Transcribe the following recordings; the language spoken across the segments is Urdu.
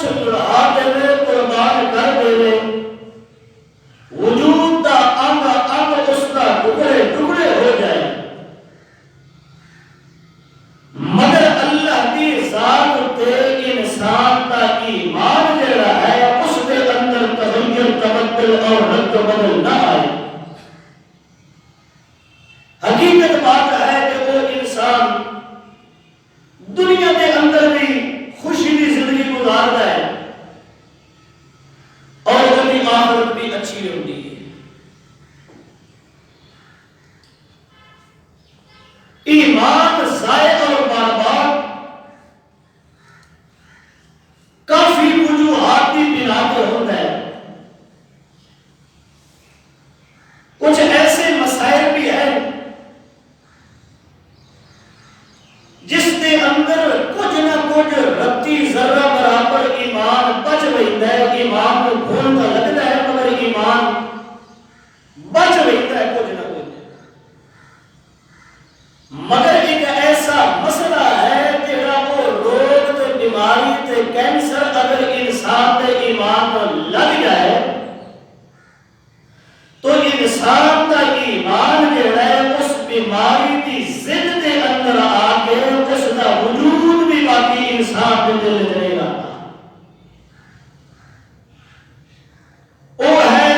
کچھ لڑا دے قربان کر دے وجود دا انگ انگ اس کا ٹکڑے ٹکڑے ہو جائے مگر اللہ کی ذات تے انسان کا ایمان جڑا ہے اس کے اندر تغیر تبدل اور رد و بدل نہ آئے حقیقت بات ہے کہ وہ انسان دنیا کے اندر بھی خوشی کی زندگی گزارتا ہے اور وہ بھی آخرت بھی اچھی ہوتی ہے ایمان زائد اور بار کافی وجوہات کی بنا پر ہوتا ہے کچھ ایسے مسائل بھی ہیں جس کے اندر کچھ نہ کچھ رتی ذرہ برابر ایمان بچ رہتا ہے ایمان کو بھولتا لگتا ہے مگر ایمان بچ رہتا ہے کچھ نہ کچھ مگر ایک ایسا مسئلہ ہے کہ وہ روگ تے بیماری تے کینسر اگر انسان کے ایمان لگ جائے تو انسان کا ایمان جو ہے اس بیماری کی ضد کے اندر آ کے اس کا وجود بھی باقی انسان کے دل میں رہے گا وہ ہے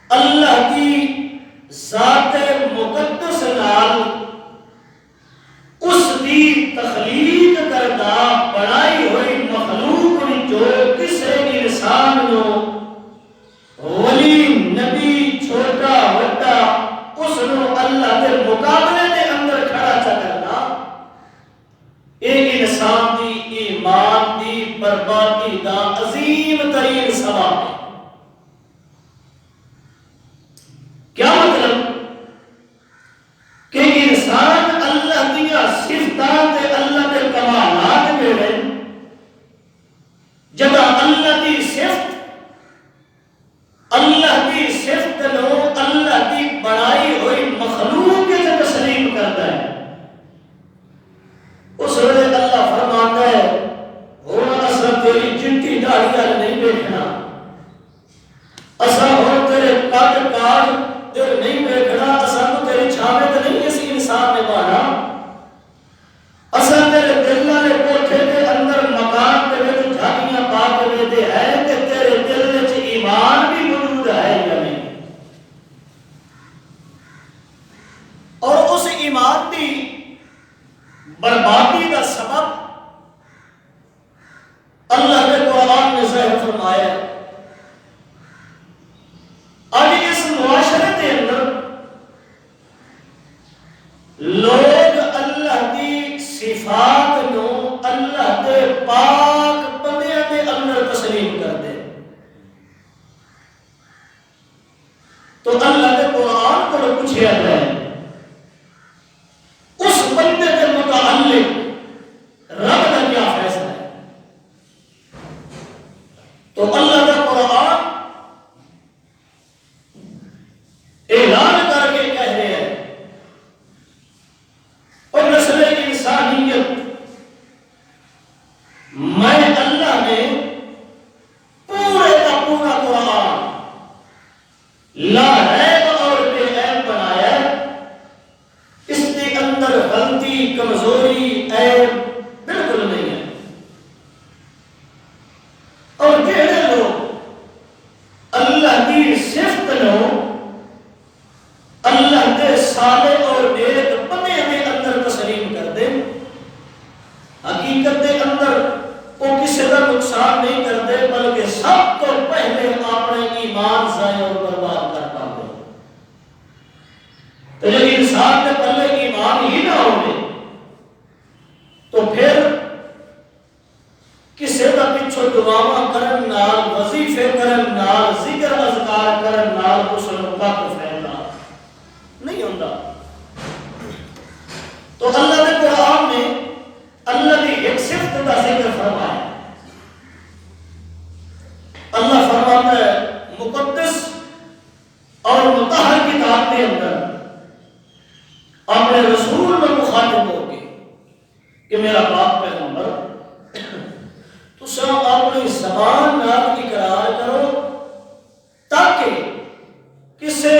اللہ کی ذات مقدس نال اس کی تخلیق کردہ بنائی ہوئی مخلوق جو کسی انسان کو ولی نبی چھوٹا وڈا اس نو اللہ کے مقابلے کے اندر کھڑا چا کرنا ایک انسان دی ایمان دی بربادی دا عظیم ترین سبب ہے کیا مطلب کہ انسان اللہ دیا صفتات اللہ کے کمالات میں ہے جب اللہ کی صفت اللہ کی صفت نو اللہ کی بنائی ہوئی مخلوق کے تسلیم کرتا ہے اس وقت اللہ فرماتا ہے ہونا اصل تیری چنٹی داڑھی نہیں دیکھنا اصل ہو تیرے کاٹ کاٹ تیرے نہیں دیکھنا اصل تو تیری چھاوے تو نہیں کسی انسان نے مانا اصل تیرے دل والے کوٹھے کے اندر مکان کے وچ جھاڑیاں پا کے دے ہے کہ تیرے دل وچ ایمان بھی موجود ہے یا نہیں اور اس ایمان کی بربادی کا سبب اللہ نے قرآن میں ظاہر فرمایا ہے آج اس معاشرے کے اندر لوگ اللہ کی صفات نو اللہ کے پاک بندیاں کے اندر تسلیم کر دے تو اللہ کے قرآن کو پوچھا جائے اس بندے کے متعلق رب کا کیا فیصلہ ہے تو اللہ کا قرآن اعلان کر کے کہہ رہے ہیں اور نسل انسانیت میں اللہ نے پورے کا پورا قرآن لا ریب اور بے عیب بنایا اس کے اندر غلطی کمزوری عیب بالکل نہیں ہے اور جہے لوگ اللہ کی صفت نو اللہ کے صالح اور نیک بندے کے اندر تسلیم کر دیں حقیقت کے اندر وہ کسی کا نقصان نہیں کرتے بلکہ سب تو پہلے اپنے ایمان ضائع اور برباد کر پاتے تو جب انسان کے پلے ایمان ہی نہ ہوگے تو پھر کسی کا پچھو دعاواں کرن نال وظیفے کرن نال ذکر اذکار کرن نال اس کا کوئی فائدہ نہیں ہوتا تو اللہ نے قرآن میں اللہ کی ایک صفت کا ذکر فرمایا اللہ فرماتا ہے مقدس اور مطہر کتاب کے اندر اپنے رسول میں مخاطب ہو کے کہ میرا باپ پیغمبر تو زبان نال اقرار کرو تاکہ کسے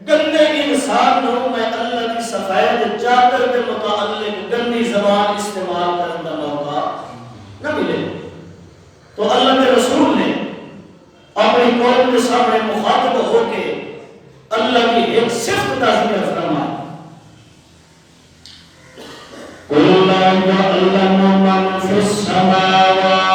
گندے انسان نو میں اللہ کی سفید چادر کے متعلق گندی زبان استعمال کرنے کا موقع نہ ملے۔ تو اللہ کے رسول نے اپنی قوم کے سامنے مخاطب ہو کے اللہ کی ایک صفت کا ذکر فرمایا، قُلْ لَا يَعْلَمُ مَنْ فِي السَّمَاوَاتِ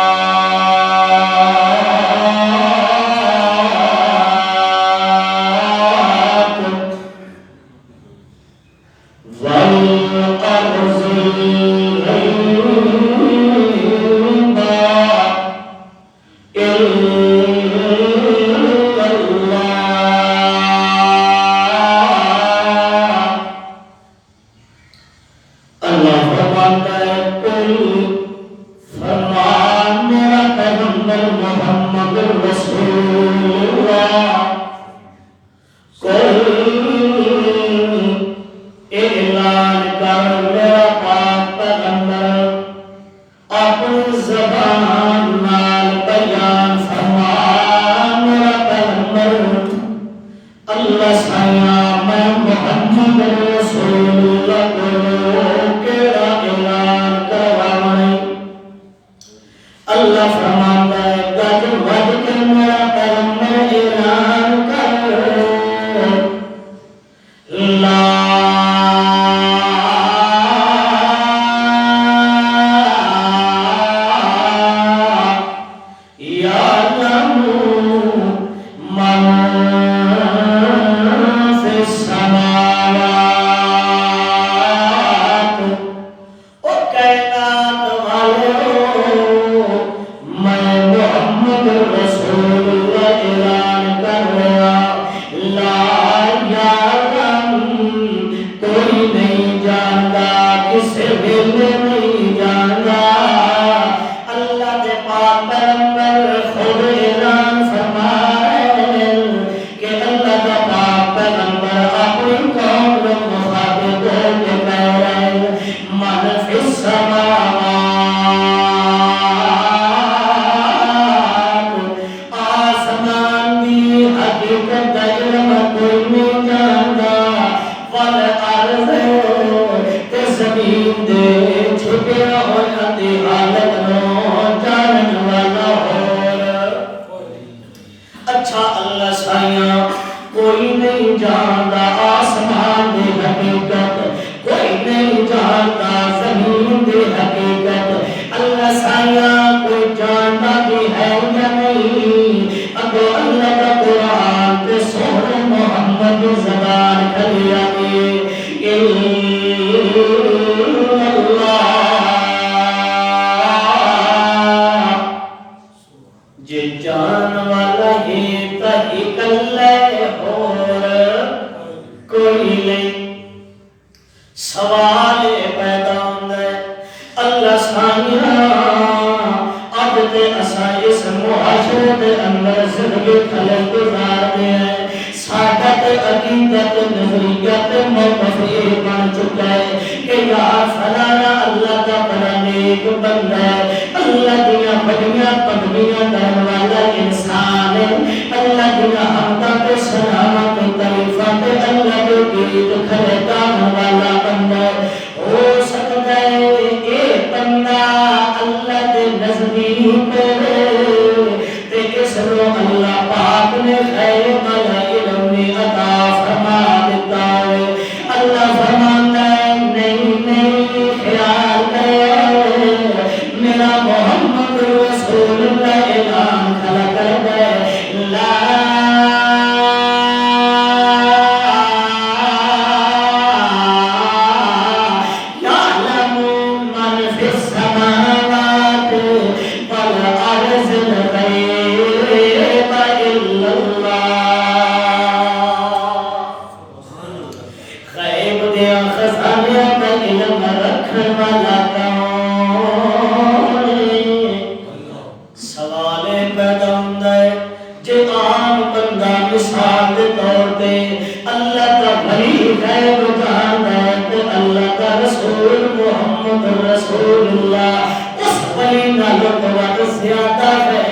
رسول اللہ اس ولی نالوں تو زیادہ ہے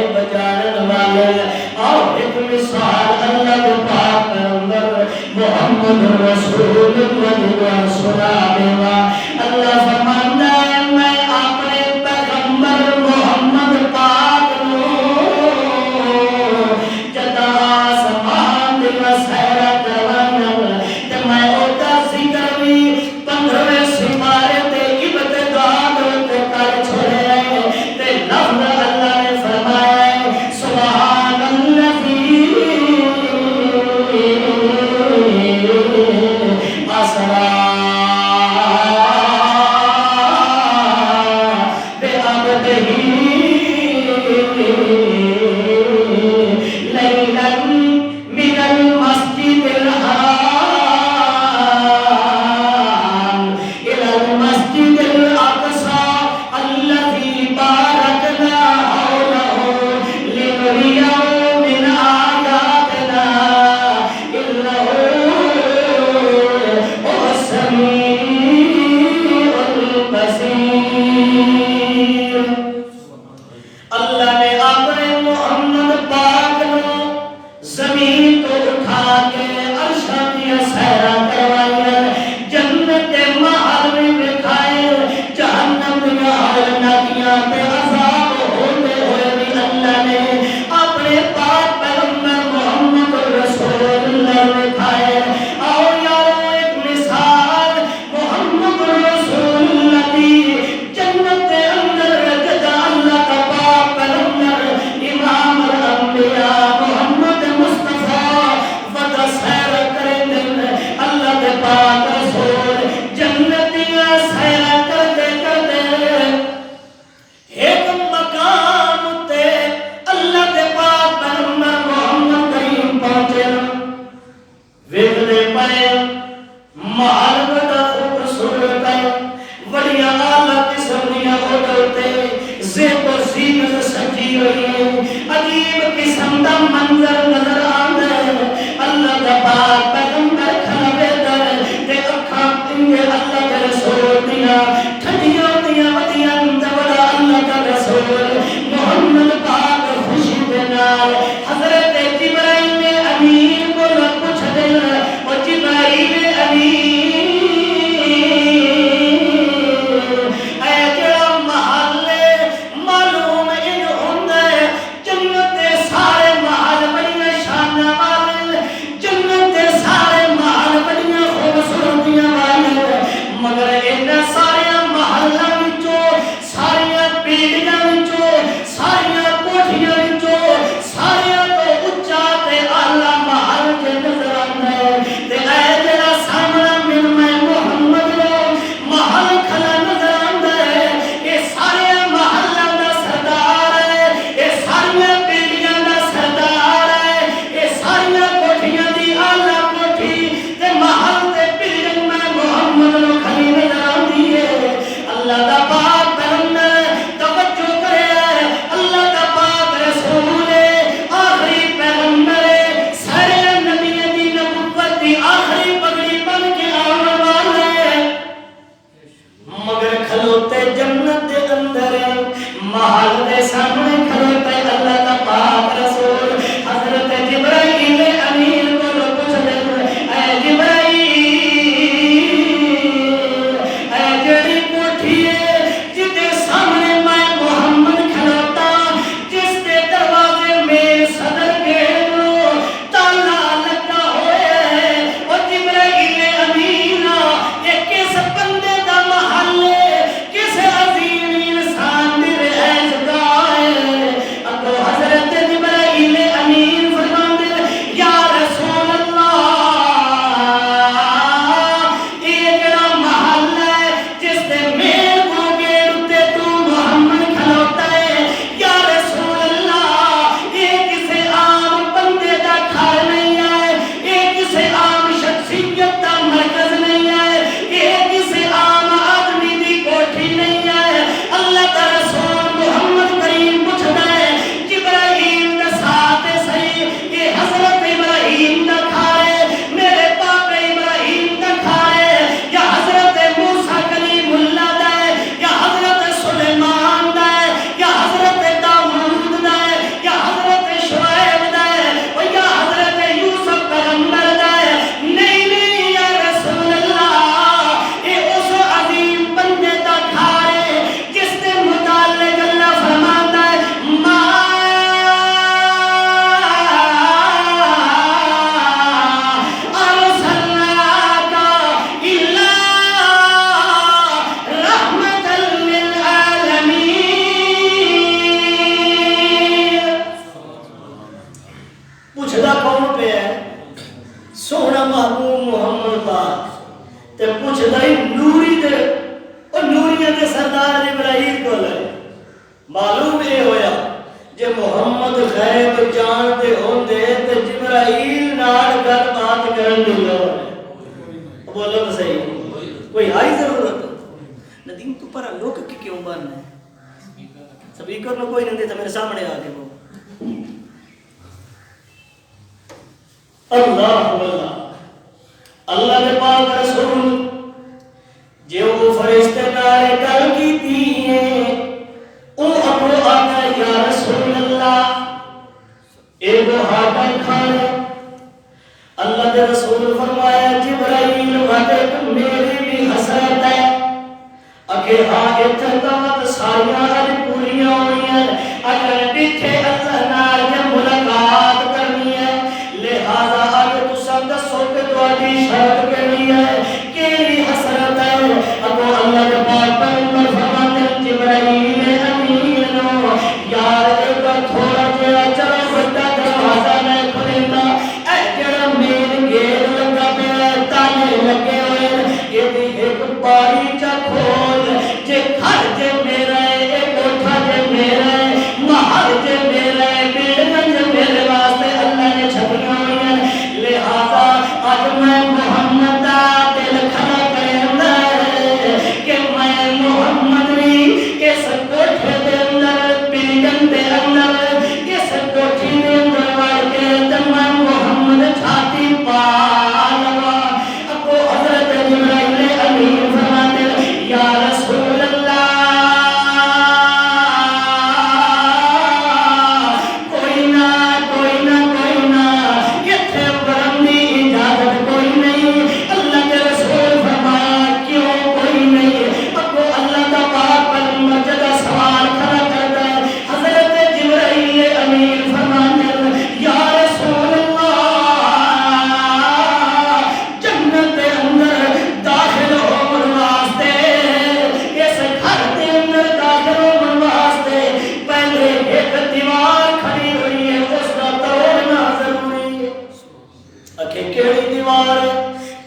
محمد رسول اللہ سنا دیوا اللہ فرماندا ہے میں اپنے پیغمبر محمد پاک نو جدا آسمان دے سیرا کروانا تے میں او دا ذکر بھی 15ویں سپارے تے ابتدا تے کر چھوڑے تے لفظ اللہ نے فرمایا سبحان الذی اسرا اللہ نے اپنے محمد پاک نو زمین تو اٹھا کے عرش کی سیرا کروایا جنت کے محل میں بٹھائے جہنم کی ہولناکیاں پہ عذاب ہوتے ہوئے بھی اللہ نے اپنے پاک پیغمبر محمد رسول اللہ دکھائے اور یارو ایک مثال محمد رسول اللہ کی جنت کے اندر جدا اللہ کا پاک پیغمبر امام الانبیاء محمد مصطفیٰ ودا سیر کریں دن اللہ کے پاک رسول جنتیاں سیر کرتے ایک مقام تے اللہ کے پاک پیغمبر محمد کریم پہنچے ویکھدے پئے محل بڑا خوبصورت ہے بڑی اعلیٰ قسم دیا ہوتے زیب و زینت سجی ہوئی ہے عجیب قسم دا منظر نظر آتا ہے اللہ کا پاک پیغمبر کھڑے در تے اکھاں انگے اللہ کے رسول دیا ٹھنڈیاں دیا ودیاں بڑا اللہ کا رسول محمد پاک خوشی دے نال حضرت جبرائیل امین کو پوچھ دے او جبرائیل امین کس عظیم انسان دی رہائش گاہ کیوں بننا ہے؟ سپیکر نو کوئی نہیں دیتا میرے سامنے آ کے وہ اللہ اللہ کے پاک رسول جو فرشتے نال گل کیتی ہے او اپو آتا یا رسول اللہ اے وہ ہاتھ کھانے اللہ کے رسول فرمایا جبرائیل وعدے میری بھی حسرت ہے اکے ہاں اتھا ساریاں اج پوریاں ہوئی ہیں اگر بیٹھے اللہ نال جب ملاقات کرنی ہے لہذا اج تساں دسو کہ تہاڈی شرط کیڑی ہے کیڑی حسرت ہے ابو اللہ کے پاک پیغمبر فرماتے ہیں جبرائیل امین نو یار ایک تھوڑا جہا چلو بڑا دروازہ میں کھلیندا اے جڑا مین گیٹ لگا پیا تالے لگے ہوئے یہ بھی ایک باری چا کھول جے گھر جے میرا ہے اے کوٹھا جے میرا ہے محل جے میرا ہے بلڈنگ جے میرے واسطے اللہ نے چھپیاں ہوئی ہیں لہذا آج میں محمد دا دل کھڑا کرنا ہے کہ میں محمد بھی اس کوٹھے دے اندر بلڈنگ دے اندر اس کوٹھی دے اندر وڑ کے میں محمد چھاتی پا لوا ابو حضرت جبرائیل امین فرماتے یا رسول اللہ کوئی نہ کوئی نہ کوئی نہ یہ تھے برندی اجازت کوئی نہیں اللہ کے رسول فرمایا کیوں کوئی نہیں ابو اللہ کا پاک پیغمبر جگہ سوال کھڑا کرتا ہے حضرت جبرائیل امین فرماتے یا رسول اللہ جنت دے اندر داخل ہونے واسطے اس گھر دے اندر داخل ہونے واسطے پہلے ایک دیوار کھڑی ہوئی ہے اس کا توڑنا ضروری ہے اکھے کیڑی دیوار ہے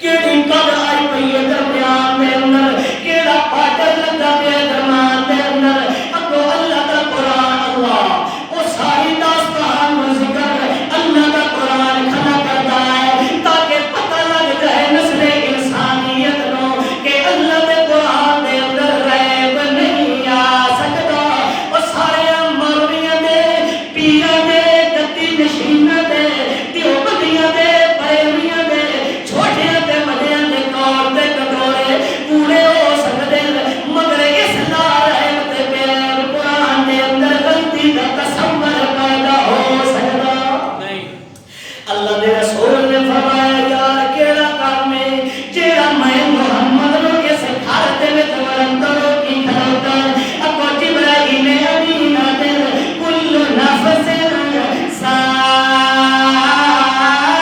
کیڑی قد آئی پئی ہے درمیان دے اندر کیڑا پاٹر لگا پیا درمیان دے اندر اگو اللہ کا قرآن اللہ وہ ساری داستان و ذکر اللہ کا قرآن کھڑا کرتا ہے تاکہ پتہ لگ جائے نسل انسانیت نو کہ اللہ کے قرآن دے اندر ریب نہیں آ سکتا وہ سارے مولویاں دے پیراں دے گدی نشیناں دے دیوبندیاں دے بریلویاں دے چھوٹیاں دے بڑیاں دے کور دے کٹورے پورے ہو سکدے مگر اس نال ریب تے بغیر قرآن دے اندر غلطی دا تصور پیدا ہو سکدا نہیں اللہ دے رسول نے فرمایا یار کیڑا کام ہے جیڑا میں محمد نو اس گھر دے وچ ورن تو کی کھڑا اگو جبرائیل امین دے کل نفس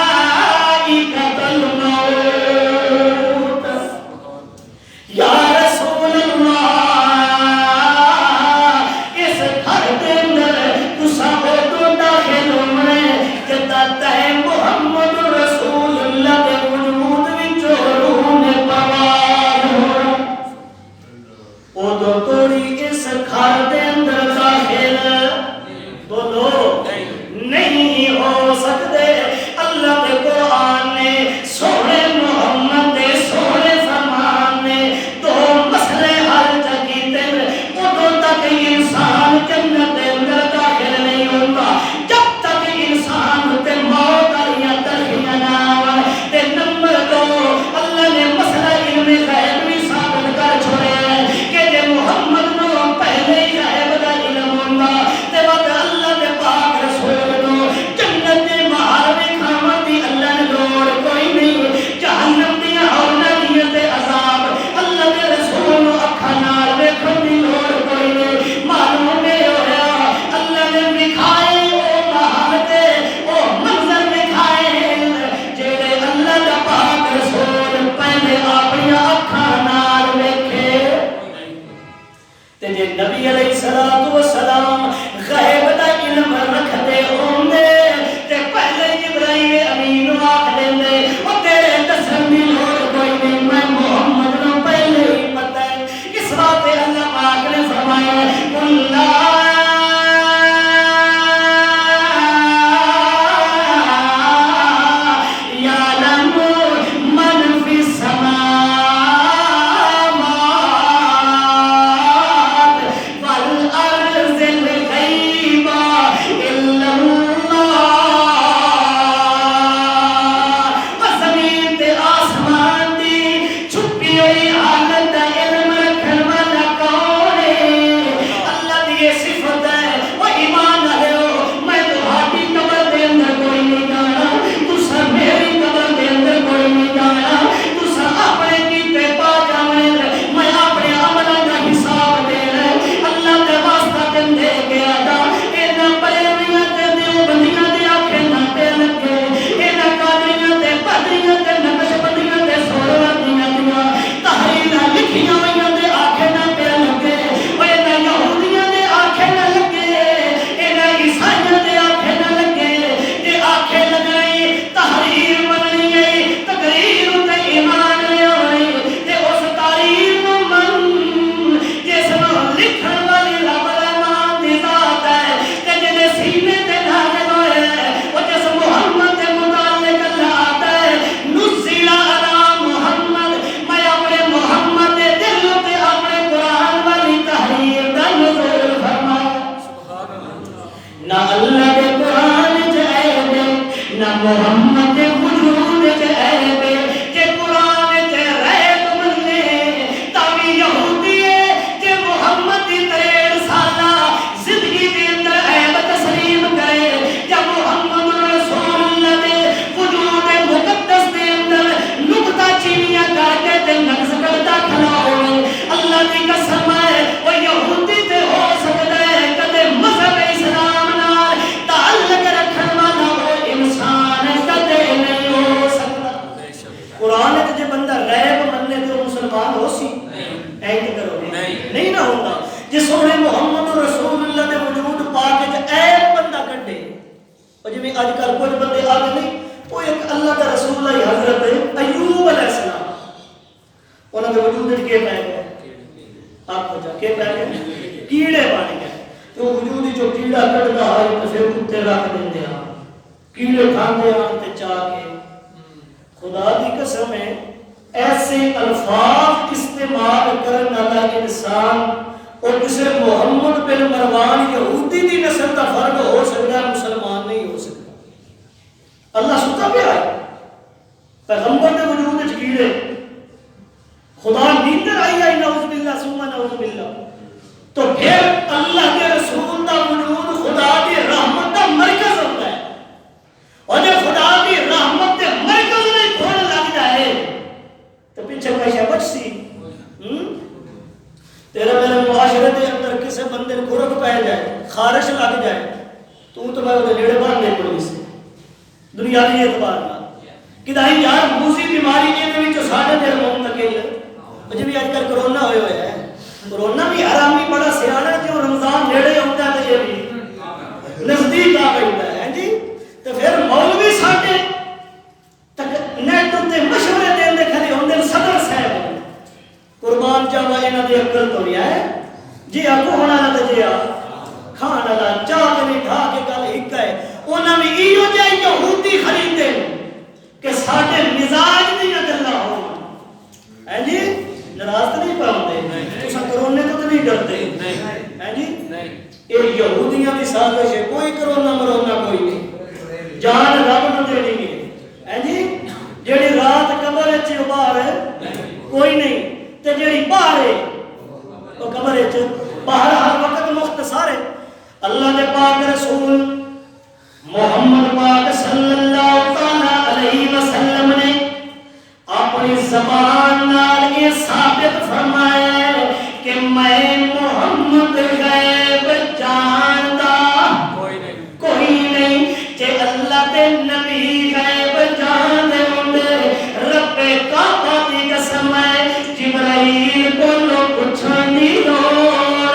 ذائقۃ الموت یا رسول اللہ اس گھر دے اندر تساں تو داخل ہونا ہے جدا تے محمد رسول اللہ دے وجود وچ روح نے پرواز ہونا او دو توڑی اس گھر دے اندر داخل بولو نہیں ہو سکتے اللہ کے قرآن نے سونے محمد دے سونے فرمان نے دو مسئلے حل کیتے ادو تک انسان جنت دے اندر داخل نہیں ہوتا جب تک انسان تے موت والیاں تلخیاں نہ آون تے نمبر 2 اللہ نے مسئلہ علم غیب بھی ثابت کر چھوڑیا ہے کہ جے محمد نو پہلے ہی غیب دا علم ہوندا تے وقت اللہ کے پاک رسول نو جنت دے باہر وکھاون دی اللہ نے لوڑ کوئی نہیں جہنم دیاں ہوراں دیاں تے عذاب اللہ کے رسول نو اکھاں نال ویکھن دی لوڑ کوئی نہیں معلوم ہے ہویا اللہ نے دکھائے او محل تے او منظر دکھائے جڑے اللہ کا پاک رسول پہلے اپنی اکھاں نال ویکھے تے جے نبی علیہ الصلوۃ والسلام غیب دا علم رکھدے ہوندے تے پہلے جبرائیل امین نو آکھ دیندے او تیرے دسن دی لوڑ کوئی نہیں میں محمد نو پہلے ہی پتہ ہے اس واسطے اللہ پاک نے فرمایا اللہ یعلم من فی السماوات محمد وجود عیب جے قرآن تے ریب منے تاوی یہودی جے محمد 63 سالہ زندگی دے اندر عیب تسلیم کرے یا محمد رسول اللہ دے وجود مقدس دے اندر نقطہ چینیاں کر کے تے نقص کرتا کھلا ہوئے اللہ دی قسم ہے وہ یہودی تے ہو سکتا ہے کدے مذہب اسلام نال تعلق رکھن والا وہ انسان کدے نہیں ہو سکتا قرآن تے جے بندہ غیب مننے تے مسلمان ہو سی اینج کرو نہیں نہ ہوگا جے سونے محمد رسول اللہ دے وجود پاک وچ عیب بندہ کڈے او جے اج کل کچھ بندے آگے نہیں وہ ایک اللہ دا رسول اللہ حضرت ایوب علیہ السلام انہاں دے وجود وچ کی پے گئے آپ کو جا کے پہ گئے کیڑے بن گئے تو وجود جو کیڑا کٹدا ہے تے پھر کتے رکھ دیندے ہیں کیڑے کھاندے ہیں تے چا کے خدا دی قسم ہے ایسے الفاظ استعمال کرنے والا انسان اور کسی محمد بن مروان یہودی دی نسل کا فرق ہو سکتا ہے مسلمان نہیں ہو سکتا اللہ ستا پہ آئے پیغمبر دے وجود وچ کیڑے خدا نیندر آئی نعوذ باللہ ثم نعوذ باللہ تو پھر اللہ کے رسول دا وجود خدا دی رحمت دا مرکز ہوتا ہے اور جب خدا دی رحمت دے مرکز میں کھول لگ جائے تو پیچھے پیچھے بچ سی تیرے میرے معاشرے دے اندر کسی بندے کو رک پہ جائے خارش لگ جائے تو میں وہ نیڑے بان دے پڑی سے دنیا کی اعتبار نہ کدائی یار موسی بیماری کے بھی جو ساڑھے دیر منتقل مجھے بھی آج کل کرونا ہوئے ہوئے ہے کرونا بھی حرامی بڑا سیانا جو رمضان نیڑے ہوتا ہے تو یہ بھی نزدیک آ گئی ہے جی تو پھر مولوی ساڑھے نیٹ تے مشورے دین دے کھڑے ہوندے صدر صاحب قربان جاوا انہاں دی عقل تو نہیں ہے جی اگو ہونا نہ تے جی کھانا دا چاہ کے نہیں کھا کے گل ایک ہے انہاں بھی ایو جے یہودی خریدے کہ ساڈے مزاج دی گلاں ہون ہے جی ناراض نہیں پاؤندے تساں کرونے تو نہیں ڈرتے ہے جی اے یہودیاں دی سازش ہے کوئی کرونا مرونا کوئی نہیں جان رب نوں دینی ہے جی جیڑی رات قبر وچ باہر کوئی نہیں تے جیڑی باہر ہے او قبر وچ باہر ہر وقت مختصر ہے اللہ دے پاک رسول محمد پاک صلی اللہ تعالی علیہ وسلم نے اپنی زبان نال یہ ثابت فرمایا کہ میں محمد غیب جاندا کوئی نہیں جے اللہ دے نبی غیب جاندے ہوندے رب کعبہ دی قسم ہے جبرائیل کولو پوچھن دی لوڑ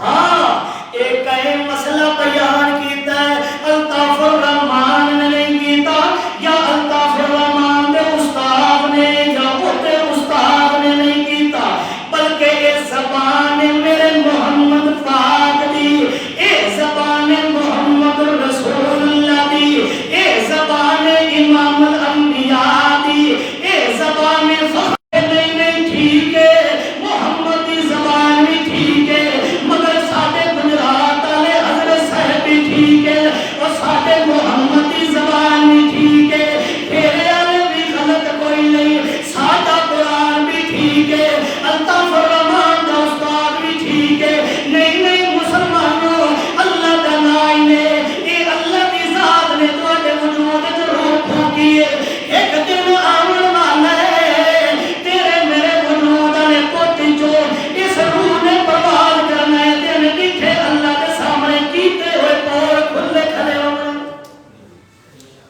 ہاں ایک ہے مسئلہ بیان کیتا ہے الطاف الرحمان نے نہیں کیتا یا الطاف الرحمان دے استاد نے یا اوتے استاد نے نہیں کیتا بلکہ یہ زبان میرے محمد پاک دی اے زبان محمد رسول اللہ دی اے زبان امام الانبیاء دی اے زبان فخر نہیں ٹھیک ہے محمد دی زبان بھی ٹھیک ہے مگر ساڈے گجرات والے حضرت صاحب بھی ٹھیک ہے اور ساڈے محمد دی زبان بھی ٹھیک ہے تیرے والے بھی غلط کوئی نہیں ساڈا قرآن بھی ٹھیک ہے الطاف الرحمان دا استاد بھی ٹھیک ہے نہیں مسلمانوں اللہ دا نام نے اے اللہ دی ذات نے تواڈے وجود وچ روح پھونکی ہے ایک دن آون والا ہے تیرے میرے وجود نے کوٹی جو اس روح نے پرواز کرنا ہے دن کتھے اللہ دے سامنے کیتے ہوئے پور کھلے کھڑے ہونا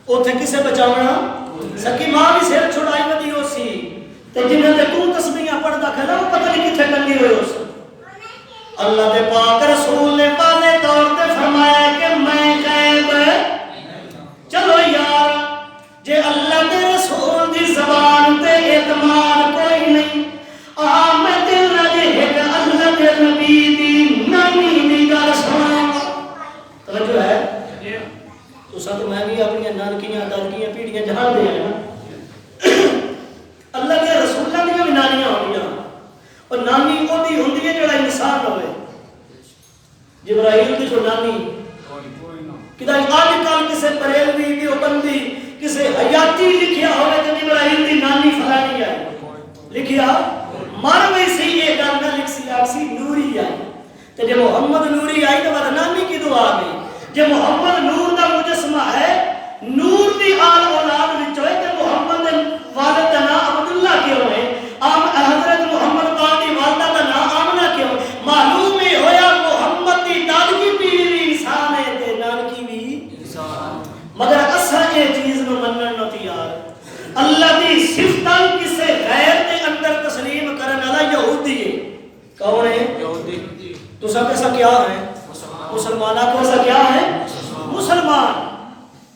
اوتھے کسے بچاونا سکی ماں بھی سر چھڑائی ودی ہو سی تے جنہاں تے تو تسبیحاں پڑھدا کھڑا وہ پتہ نہیں کتھے کنی ہوئے ہو سی اللہ دے پاک رسول نے پہلے طور تے فرمایا کہ میں غیب چلو یار جے اللہ دے رسول دی زبان تے اعتماد کوئی نہیں میں دل نہ دے کہ اللہ دے نبی دی نامی دی گل سناں توجہ ہے تو ساتھ میں بھی اپنی نانکیاں دادکیاں پیڑیاں جہاں دے ہیں اللہ کے رسولوں دی بھی نانیاں ہوندیاں اور نانی اودی ہوندی ہے جڑا انسان ہوے جبرائیل دی جو نانی کہ آج کل کسی بریلوی دیوبندی کسی حیاتی لکھیا ہوئے کہ ابراہیم دی نانی فلانی آئی لکھیا مروی سی یہ گل نہ لکھ سی آپ سی نوری آئی تو جب محمد نوری آئی تو بعد نانی کی دعا گئی جب محمد نور دا مجسمہ ہے نور دی آل اولاد وچوئے کہ محمد والد دا نام عبداللہ کیوں ہے حضرت محمد پاک دی والدہ دا نام آمنہ کیوں معلوم ہی ہویا محمد دی دادگی پیری انسان ہے تے نانکی بھی انسان مگر اصلا یہ چیز نو منن نو تیار اللہ دی صفتان کسے غیر دے اندر تسلیم کرن والا یہودی ہے کون ہے یہودی تو سب ایسا کیا ہے مسلمانہ کو ایسا کیا ہے مسلمان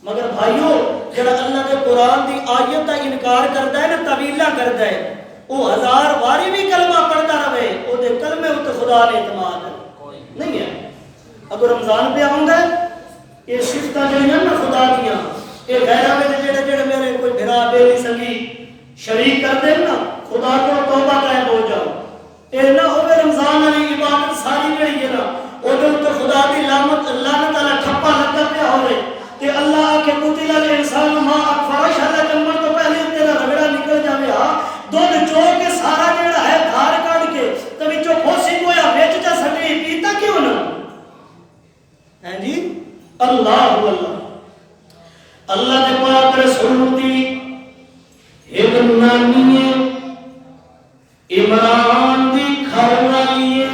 مگر بھائیو جڑا اللہ کے قرآن دی آیت کا انکار کرتا ہے نا طویلہ کرتا ہے وہ ہزار باری بھی کلمہ پڑھتا رہے وہ دے کلمے اتنے خدا نے اعتماد نہیں ہے اگر رمضان پہ آؤں گا یہ صفتہ جو ہیں نا خدا دیا یہ غیرہ میں جڑے جڑے میرے کوئی بھرا بیلی سنگی شریک کر دیں نا خدا کو توبہ قائم ہو جاؤ یہ نہ ہوئے رمضان علی عبادت ساری جڑی ہے نا وہ تو خدا دی لعنت تعالی ٹھپا لگا پیا ہوئے کہ اللہ کے قتل الانسان ما اکفر شالا جمن تو پہلے تیرا رگڑا نکل جاوے ہاں دودھ چو کے سارا جڑا ہے دھار کاٹ کے تبھی جو کھوسی گویا بیچ جا سکے پیتا کیوں نہ ہیں جی اللہ اللہ دے پاک رسول دی ایک نانی عمران دی گھر والی ہے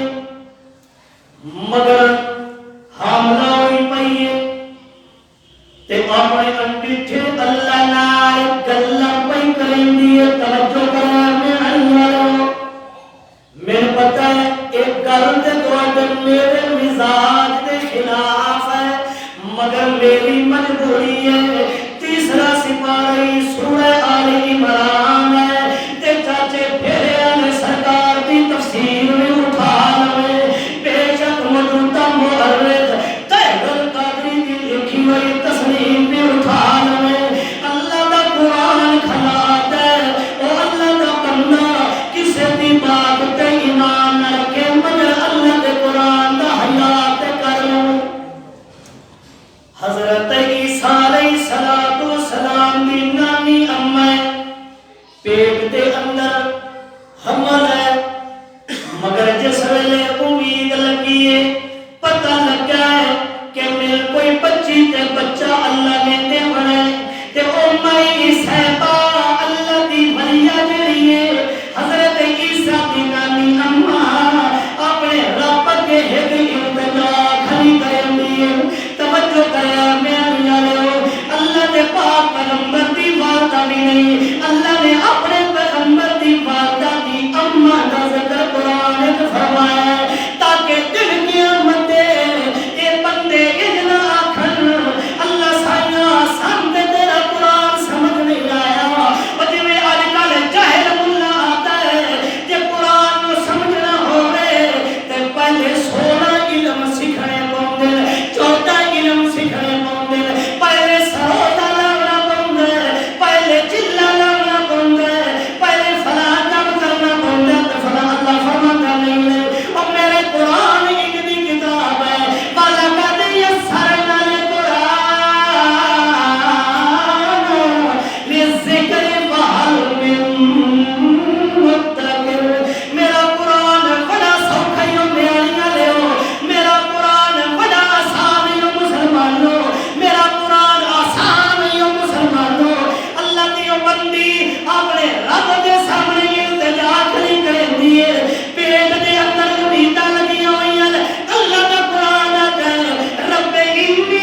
مگر حاملہ ہوئی پئی ہے تے اپنے انٹھے اللہ نال گلاں پئی کریں دی توجہ کرنا میں اللہ میں پتہ ہے ایک گل تے تواڈے میرے مزاج دے خلاف ہے مگر میری مجبوری ہے تیسرا سپارہ سورہ آل عمران ہے تے چاچے پھیرے نے سرکار دی تفسیر میں اٹھا لوے بے شک موجودہ محرر قید القادری دی لکھی ہوئی تسلیم میں اٹھا لوے اللہ دا قرآن کھلات ہے او اللہ دا بندہ کسے دی بات تے ایمان نہ رکھے مگر اللہ دے قرآن دا حیات کر لو حضرت عیسیٰ علیہ السلام دی نانی امّہ پیٹ دے اندر حمل ہے مگر جس ویلے امید لگی ہے پتہ لگا ہے کہ میرے کوئی بچی تے بچہ اللہ نے دے بڑے تے امّہ صاحبہ اللہ دی ولیہ جڑی ہے حضرت عیسیٰ دی نانی امّہ اپنے رب کے ایک التجا کھڑی کرندی ہے توجہ کریا میرے یارو اللہ نے پاک پیغمبر دی والدہ بھی نہیں اللہ نے اپنے پیغمبر دی والدہ دی امّہ دا ذکر قرآن میں فرمایا ہے تاکہ دل کی امت یہ بندے اجنا آکھن اللہ سائیاں سامنے تیرا قرآن سمجھ نہیں آیا اور جویں آج کل جاہل ملا آتا ہے کہ قرآن کو سمجھنا ہو رہے تے پہلے 16 علم سکھنے پوندے 14 علم سکھنے پوندے پہلے سروتا لانا پوندے پہلے چلا لانا پوندے پہلے فلاں کام کرنا پوندے تے فلاں اللہ فرماتا نہیں ہے اور میرے قرآن ایک دی کتاب ہے والا قد یسرنا القرآن للذکر فہل من مدکر میرا قرآن بڑا سوکھا ہی میالیاں لے ہو میرا قرآن بڑا آسان ہی مسلمانوں میرا قرآن آسان ہی مسلمانوں اللہ کی بندی اپنے رب کے سامنے التجا کھڑی کریں دیئے پیٹ دے اندر امیدہ لگی ہوئی ہیں اللہ کا قرآن آتا ہے رب انی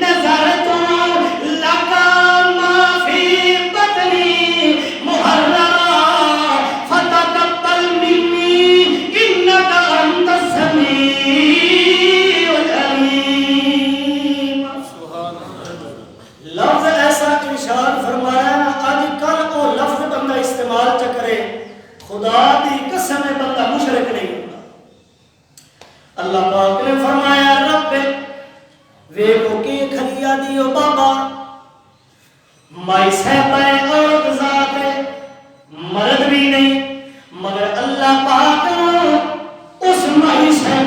نظرت لک ما فی بطنی محررا فتقبل منی انک انت السمیع العلیم لفظ ایسا ارشاد فرمایا نا آج کل وہ لفظ بندہ استعمال چکرے خدا دی قسم بندہ مشرک نہیں ہوتا اللہ پاک نے فرمایا رب ویکو کی کھلیا دیو بابا مائی صحبہ عورت ذات ہے مرد بھی نہیں مگر اللہ پاک اس مائی صحبہ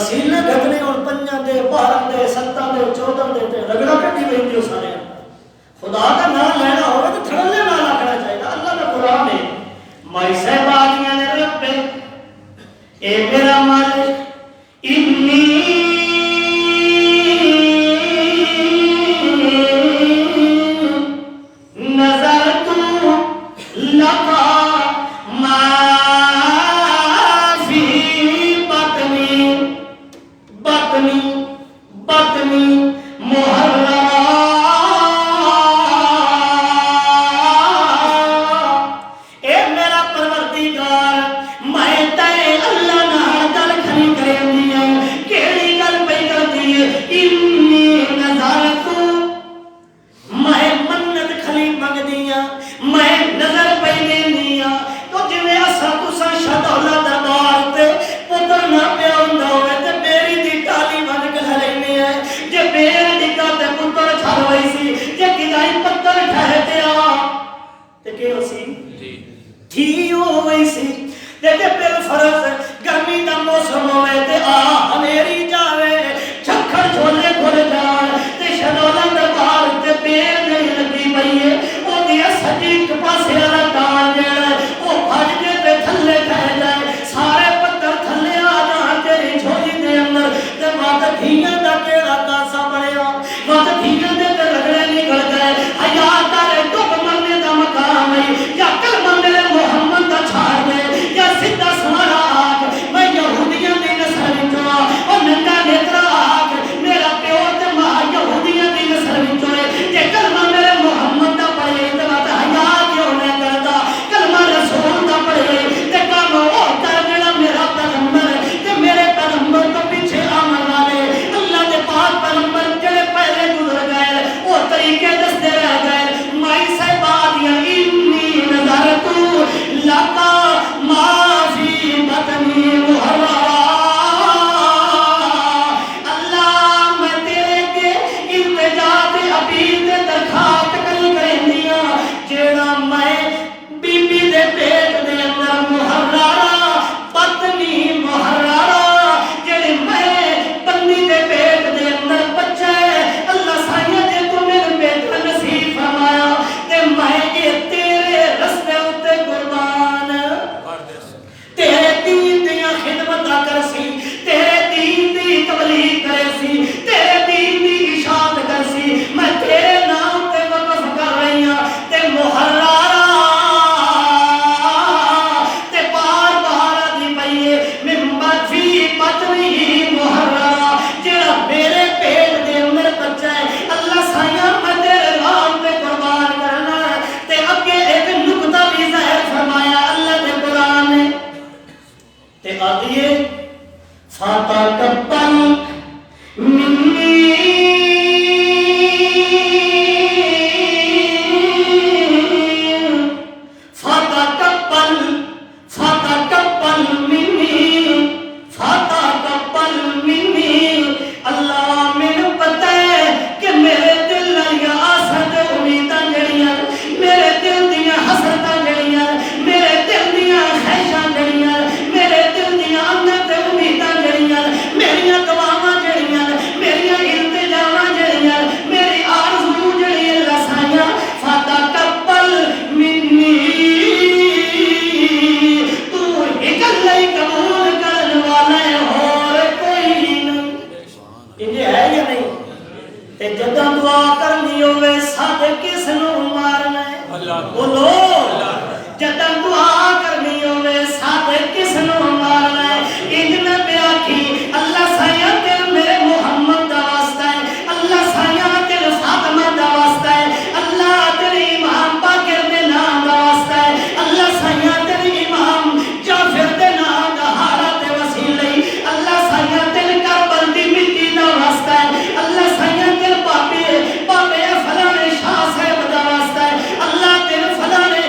وسیلے گھٹنے اور پنجاں دے 12 دے 7 دے 14 دے تے رگڑا کٹی ویندی سارے خدا کا نام لینا ہوگا تو تھڑنے نہ رکھنا چاہیے اللہ کا قرآن ہے مائی صاحبانیاں نے رب اے میرا مالک انی نظرت لکا ما فی بطنی بطنی بطنی محرم گرمی کا موسم ہوئے تے ہنیری جاوے چکھر چھولے کھل جان تے شدولہ دربار تے پیر نہیں لگی پئیے او دیا سجی پاسے والا ٹال جائے او بھج کے تے تھلے کھہ جائے سارے پتھر تھلے آ جان تیری جھولی دے اندر تے مات دھیاں دا کیڑا کاسا بڑیا مات دھیاں دے تے رگڑے نکل گئے حیا تارے ڈب مرنے دا مقام ہے یا کلمہ میرے محمد دا چھاڑ دے یا سدھا سمارا آگ میں یہودیاں دی نسل وچوں اور ننگا نیترا آگ میرا پیو تے ماں یہودیاں دی نسل وچوں تے کلمہ میرے محمد دا پڑھے تے بات حیا کیوں نہ کردا کلمہ رسول دا پڑھے تے کام او کر جڑا میرا پیغمبر تے میرے پیغمبر تو پیچھے آمن والے اللہ دے پاک پیغمبر جڑے پہلے گزر گئے او طریقے دستے رہ گئے مائی صاحب یا انی نظرت لکا ما فی بطنی محرم اللہ میں تیرے کے انتجاب عبید درخواست کری کرندیاں جیڑا میں بی بی دے پیٹ دے اندر محرارا بطنی محرارا جیڑے میں بندی دے پیٹ دے اندر بچہ ہے اللہ سائیہ جے تو میرے پیٹ کا نصیب فرمایا تے میں یہ تیرے رستے ہوتے قربان تیرے دین دیا خدمت کر سی تیرے دین دی تبلیغ کرے سی تیرے دین دی اشاعت کر سی میں تیرے نام تے وقف کر رہی ہوں تے محرارا تے بار بار دی پئیے ممبر فی بطنی محرارا جڑا میرے پیٹ دے اندر بچہ ہے اللہ سائیاں میں تیرے نام تے قربان کرنا ہے تے اگے ایک نقطہ بھی ظاہر فرمایا اللہ دے قرآن نے تے آدھیے فَتَقَبَّلْ مِنِّي فَتَقَبَّلْ مِنِّي فَتَقَبَّلْ مِنِّي اللہ میرے پتہ ہے کہ میرے دل لیا آسد امیدہ جڑیاں میرے دل دیا حسرتہ جڑیاں میرے دل دیا خیشہ جڑیاں میرے دل دیا اندر امیدہ جڑیاں میریاں دعاواں جڑیاں میریاں التجاواں جڑیاں میری آرزو جڑیاں لسائیاں فتقبل منی تو اکلے قبول کرنے والا ہے اور کوئی نہیں یہ ہے یا نہیں تے جداں دعا کرنی ہوے ساڈے کس نو مارنا ہے بولو جداں دعا کرنی ہوے ساڈے کس نو مارنا ہے انج میں بیاکھی اللہ سایہ تے میرے محمد دا واسطہ ہے اللہ سایہ تے فاطمہ دا واسطہ ہے اللہ تیرے امام باقر دے نام دا واسطہ ہے اللہ سایہ تیرے امام جعفر دے نام دا حالت وسیلے اللہ سایہ تیرے کربل دی مٹی دا واسطہ ہے اللہ سایہ تیرے بابے فلانے شاہ صاحب دا واسطہ ہے اللہ تیرے فلانے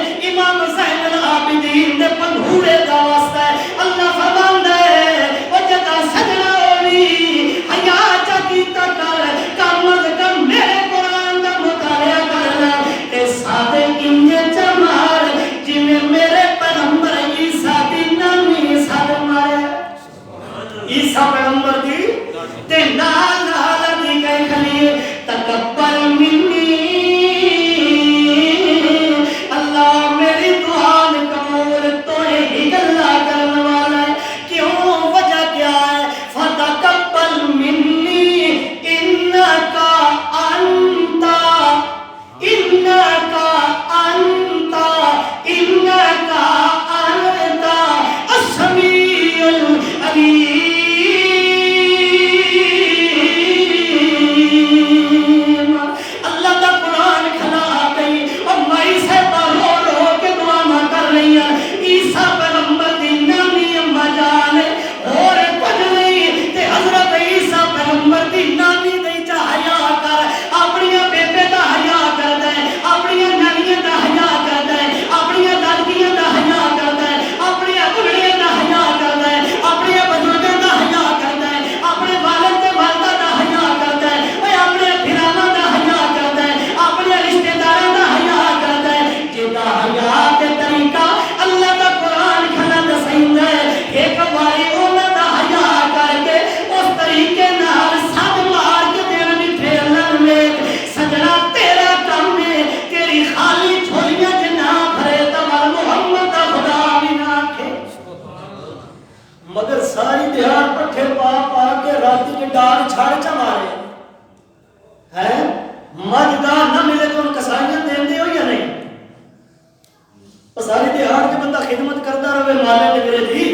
دیہڑ پٹھے پا پا کے راتی کے ڈال چھاڑ چا مارے ہیں مجدار نہ ملے تو ان کسائیاں دین دے ہو یا نہیں؟ ساری دیہڑ کے بندہ خدمت کرتا رہے مالے نے میرے دی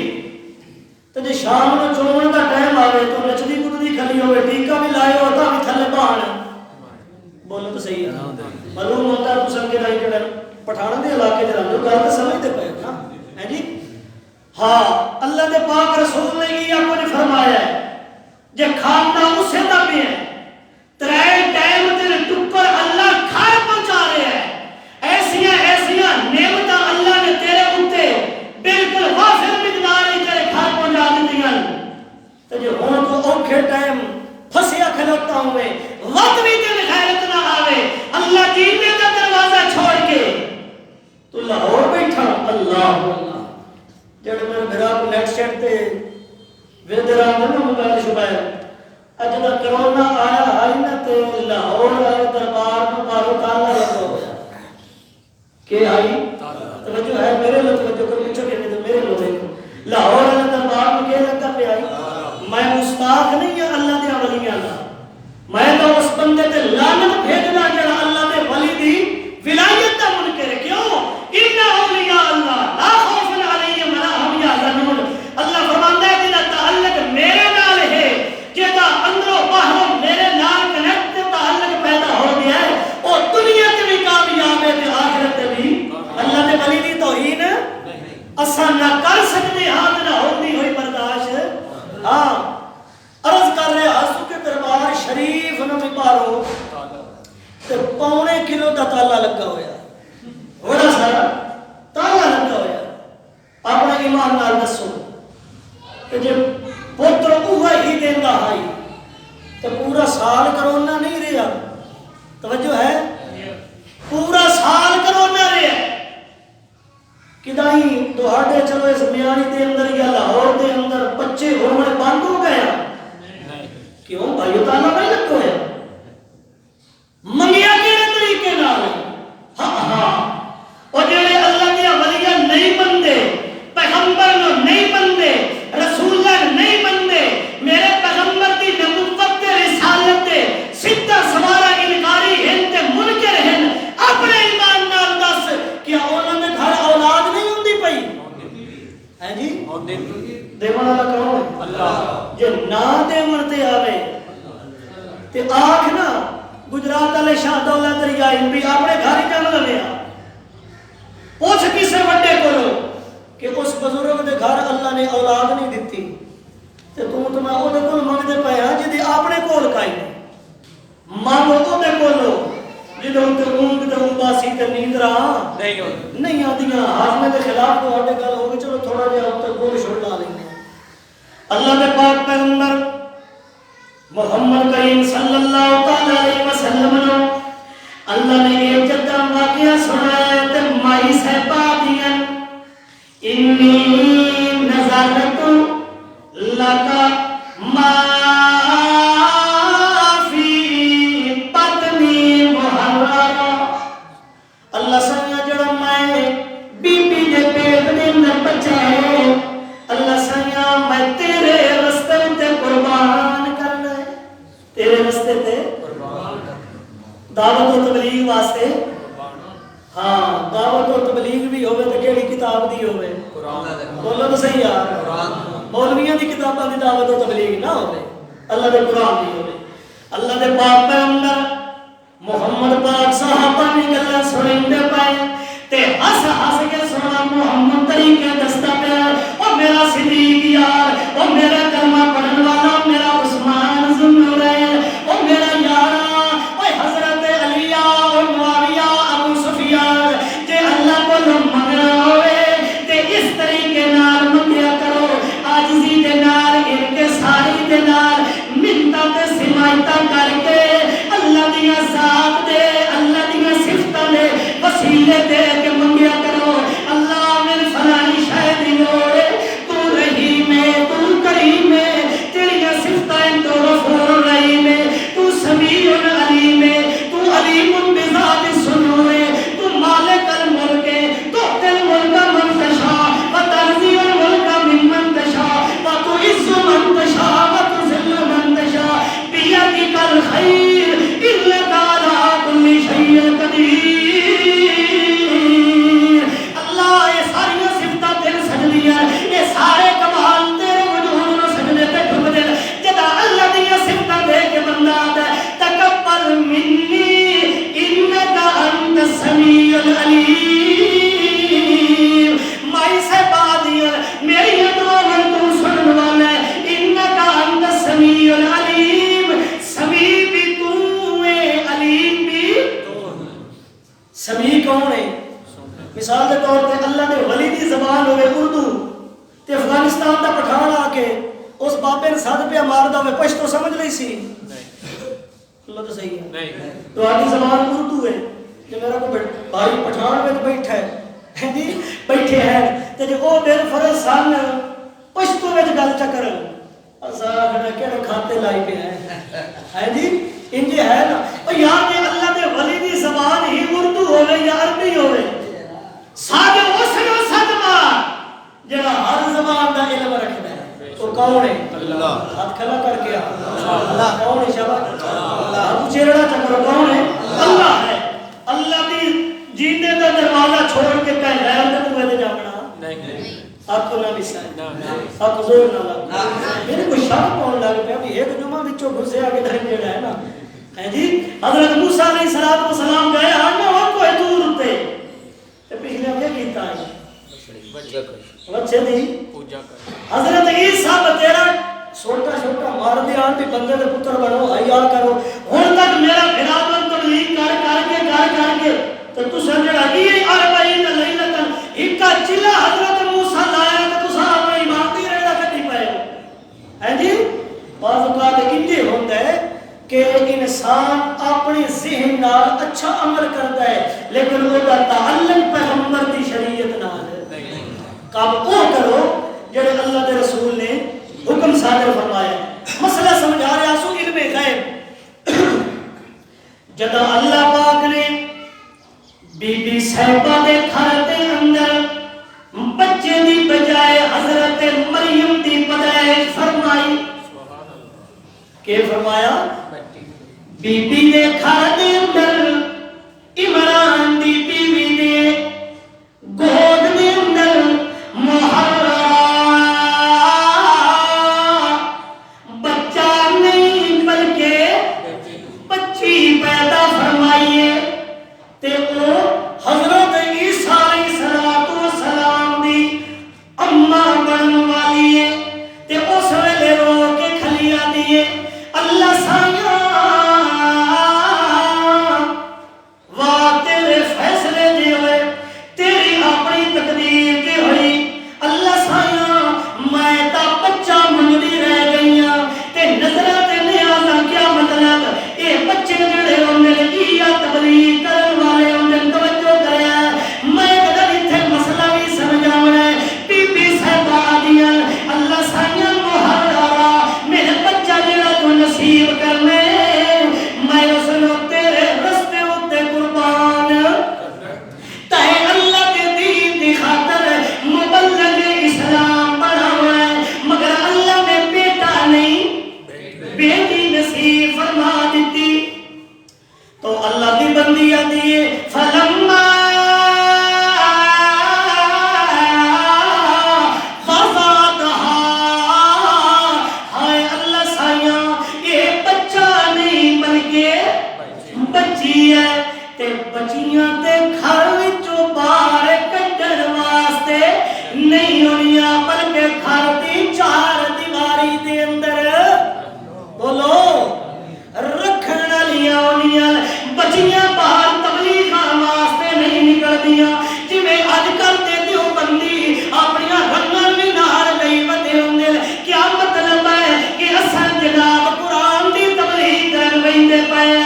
تو جی شام میں چون کا ٹائم آئے تو نچدی کدی کھلی ہوئے ٹیکا بھی لائے ہوتا بھی تھلے پہاڑ بولو تو صحیح ہے معلوم ہوتا ہے تو سن کے لائی جڑے پٹھان دے علاقے جڑا جو گل تے سمجھتے پے نا ہیں جی ہاں اللہ دے پاک رسول نے یہ آپ نے فرمایا ہے جے کھانا اسے دا بھی ہے ترے ٹائم تے ٹپر اللہ کھائے پہنچا رہے ہیں ایسیاں نعمتاں اللہ نے تیرے اوتے بالکل وافر مقدار وچ تیرے گھر پہنچا دتیاں تے جو ہن تو اوکھے ٹائم پھسیا کھلوتا ہوئے وقت بھی تے خیرت نہ آوے اللہ جینے کا دروازہ چھوڑ کے تو لاہور بیٹھا اللہ اللہ جڑے میرے بھرا کو نیٹ سیٹ تے ویندرا نہ موبائل شبائے اج دا کرونا آیا آئی نہ تے لاہور والے دربار میں مارو کالا لگا ہوا کہ آئی توجہ ہے میرے لو توجہ کر پوچھو کہ تو میرے لو دیکھو لاہور والے دربار میں کیا لگتا پہ آئی میں مستاق نہیں ہوں اللہ دے ولیاں دا میں تو اس بندے تے لعنت بھیجنا جڑا اللہ دے ولی دی ولایت دا منکر کیوں ان اولیاء اللہ لا خوف علیہم ولا هم یحزنون اللہ فرماندا ہے کہ تعلق میرے نال ہے جدا اندروں باہروں میرے نال کنیکٹ تعلق پیدا ہو گیا ہے او دنیا تے بھی کامیاب ہے تے آخرت تے بھی اللہ دے ولی دی توہین اساں نہ کر سکتے ہاں نہ ہوندی ہوئی برداشت ہاں عرض کر رہے حضور کے دربار شریف نہ بھی پارو تے پونے کلو دا تالا لگا ہویا بڑا سارا تالا لگا ہویا اپنا ایمان نال دسو کہ جب پتر اوہ ہی دیندا ہائی تو پورا سال کرونا نہیں رہا توجہ ہے پورا سال کرونا رہا کدائی دوہاڑے چلو اس میانی دے اندر یا لاہور دے اندر بچے ہونے بند ہو گیا کیوں بھائیو تعالیٰ نہیں لگو ہے منگیا کیڑے طریقے نال ہاں اور جڑے اللہ دیا ولیاں نہیں بندے پیغمبر نو نہیں بندے رسول اللہ نہیں بندے میرے پیغمبر دی نبوت تے رسالت تے سیدھا سوارا انکاری ہیں تے منکر ہیں اپنے ایمان نال دس کیا انہاں دے گھر اولاد نہیں ہوندی پئی ہے جی دیوان والا کون ہے اللہ جے نہ دیوان تے آوے تے آکھ نا گجرات والے شاہ دولت دریائے بھی اپنے گھر ہی جم لیا پوچھ کسے وڈے کولو کہ اس بزرگ دے گھر اللہ نے اولاد نہیں دیتی تے تو میں او دے کول منگدے پے ہاں جدی اپنے کول کائی مانگو او دے کولو جدوں تے اونگ تے باسی تے نیندرا نہیں آندیاں ہاضمے دے خلاف تو ہٹے گل ہو گئی چلو تھوڑا جہا اوتے گول چھوڑا لیں اللہ دے پاک پیغمبر محمد کریم صلی اللہ علیہ وسلم نے اللہ نے ایک جدہ واقعہ سنایا تے مائی صحبہ دیاں انی نظرت لکا ما فی بطنی محررہ اللہ سنیا جڑا میں بی بی دے پیٹ دے اندر بچہ ہے اللہ سنیا میں تیرے رستے تے قربان کرنا ہے تیرے رستے تے دعوت و تبلیغ واسطے ہاں دعوت و تبلیغ بھی ہوئے تو کیڑی کتاب دی ہوئے بولو تو صحیح یار مولویاں دی کتاباں دی دعوت و تبلیغ نہ ہوئے اللہ دے قرآن دی ہوئے اللہ دے پاک پیغمبر محمد پاک صحابہ نے گلاں سنیندے پئے تے ہس ہس کے سنا محمد طریقے دستا پیا او میرا صدیق یار او میرا کلمہ پڑھن والا میرا عثمان ذوالنورین او میرا یار او حضرت علی او معاویہ ابو سفیان جے اللہ کو منگنا ہوئے تے اس طریقے نال منگیا کرو عاجزی دے نال انکساری دے نال منتاں تے سمائتاں کر کے اللہ دی ذات دے اللہ دی صفاتاں دے وسیلے دے کے منگیا کرو اللہ میری فلاں کون ہے؟ مثال کے طور پہ اللہ نے ولی دی زبان ہوئے اردو تے افغانستان دا پٹھان آ کے اس بابے نے ساتھ پہ ماردا ہوئے پشتو سمجھ لئی سی؟ اللہ تو صحیح ہے. تو آدھی زبان اردو ہے کہ میرا کو بھائی پٹھان میں بیٹھا ہے جی بیٹھے ہیں تے جو او بے فرض سن پشتو میں گل چکر اسا کہڑے کھاتے لائی پہ ہیں جی انج ہے نا. او یار دے اللہ دے ولی دی زبان ہی اردو ہوے یا عربی ہوے ساڈے اس نو صدمہ جڑا ہر زبان دا علم رکھدا ہے تو کون ہے؟ اللہ. ہاتھ کھڑا کر کے اللہ کون ہے؟ شاباش اللہ. ابو چیرڑا چکر کون ہے؟ اللہ ہے. اللہ دی جینے دا دروازہ چھوڑ کے کہیں غیر دے تو میں جانا نہیں. آپ کو نہ بسائے آپ کو زور نہ لگا میرے کو شک پاؤں لگ پہ ابھی ایک جمعہ بچوں گھسے آگے دھرم جڑا ہے نا ہے جی حضرت موسیٰ علیہ السلام گئے آنے اور کوئی دور ہوتے پچھلے ہم یہ کیتا ہے بچے دی حضرت عیسیٰ بتیرا چھوٹا چھوٹا مار دی آن بھی بندے دے پتر بنو حیاء کرو ہون تک میرا بھرابن تبلیغ کر کے تو تو سنجڑا یہ اربعین لیلتاً ایک چلا حضرت موسیٰ لایا تو تو صاحب ایمان دی رہنا کٹی پائے ہے جی. بعض اوقات انجے ہوتا ہے کہ انسان اپنی ذہن نال اچھا عمل کرتا ہے لیکن وہ دا تعلق پیغمبر دی شریعت نال ہے. کام وہ کرو جڑے اللہ دے رسول نے حکم صادر فرمایا. مسئلہ سمجھا رہا سو علم غیب جدا اللہ پاک نے بی بی صاحبہ دے گھر دے اندر بچے دی بجائے حضرت مریم دی پیدائش فرمائی. کہ فرمایا بی بی دے گھر دے اندر عمران دی بیوی دے گود دے اندر محرہ بچہ نہیں بلکہ بچی پیدا فرمائیے تے او حضرت عیسیٰ علیہ السلام دی اماں بن والی ہے تے اس ویلے رو کے کھلیا دیے اللہ سایہ واہ تیرے فیصلے دے ہوئے تیری اپنی تقدیر دے ہوئی اللہ سایہ میں تا بچہ منگلی رہ گئیاں تے نظرہ تے نیازہ کیا مطلب اے بچے جڑے ہوں میرے کیا تبلیغ کرن والے ہوں نے توجہ کریا میں قدر اتھے مسئلہ بھی سمجھاونا ہے بی بی صاحبہ دیا اللہ سایہ محرارا میرے بچہ جڑا تو نصیب کرنے میں اس نے تیرے رستے ہوتے قربان تاہے اللہ کے دین دی خاطر مبلغ اسلام بنا ہوا ہے مگر اللہ نے بیٹا نہیں بیٹی نصیب فرما دیتی. تو اللہ کی بندیاں دیئے فلما خفاتہا ہائے اللہ سائیاں یہ بچہ نہیں بلکہ بچی ہے تے بچیاں تے گھر وچوں باہر کڈن واسطے نہیں ہونیاں بلکہ گھر دی چار دیواری دے اندر بولو رکھن والیاں ہونیاں بچیاں باہر تبلیغ واسطے نہیں نکلدیاں جویں اج کل دے دیوبندی اپنی رنگن بھی نال نہیں بندے ہوندے. کیا مطلب ہے کہ اساں جناب قرآن دی تبلیغ کرن ویندے پئے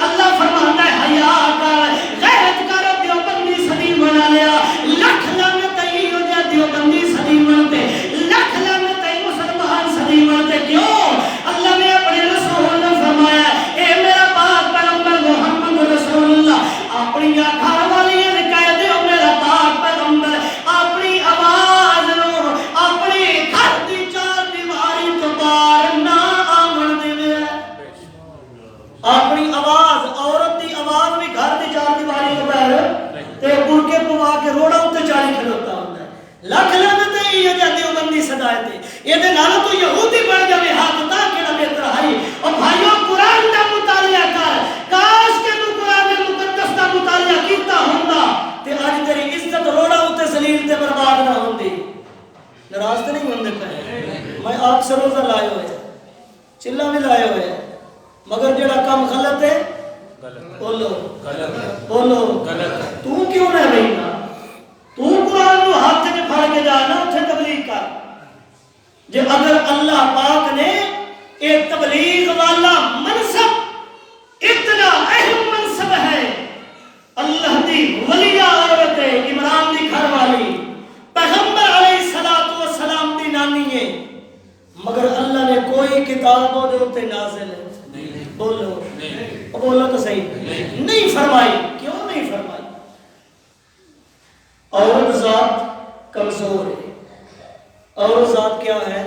اللہ فرماتا ہے حیا کر غیرت کر دیوبندی صدی بنا لیا لکھ لعنت ای ہو جا دیوبندی صدی منتے لکھ لعنت ای مسلمان صدی منتے. کیوں اللہ نے اپنے رسول نے فرمایا اے میرا پاک پیغمبر محمد رسول اللہ اپنی گھر والی نے کہہ دیو میرا پاک پیغمبر اپنی آواز نو اپنی گھر دی چار دیواری تو باہر نہ آمن دے. اپنی آواز عورت دی آواز بھی گھر دی چار دیواری تو باہر تے برکے پوا کے روڑا اُتے چالی کھلوتا ہوتا ہے. لکھ لعنت یہ جاتی بندی صدایت یہ دے نالوں تو یہودی بن جاوے ہاتھ تا کیڑا بہتر ہے. اور بھائیوں قرآن دا مطالعہ کر کاش کہ تو قرآن مقدس دا مطالعہ کیتا ہوندا تے اج تیری عزت روڑا اُتے ذلیل تے برباد نہ ہوندی. ناراض تے نہیں ہوندے پے میں آپ سے روزہ لائے ہوئے چلا بھی لائے ہوئے مگر جڑا کام غلط ہے بولو بولو تو کیوں نہ رہنا؟ تو قرآن کو ہاتھ میں پھاڑ کے جانا اتھے تبلیغ کر. جے اگر اللہ پاک نے ایک تبلیغ والا منصب اتنا اہم منصب ہے، اللہ دی ولیہ عورت ہے، عمران دی گھر والی، پیغمبر علیہ الصلوۃ والسلام دی نانی ہے، مگر اللہ نے کوئی کتاب وہ دے تے نازل نہیں. بولو بولو تو صحیح نہیں فرمائی. کیوں نہیں فرمائی؟ عورت ذات کمزور ہے. عورت ذات کیا ہے؟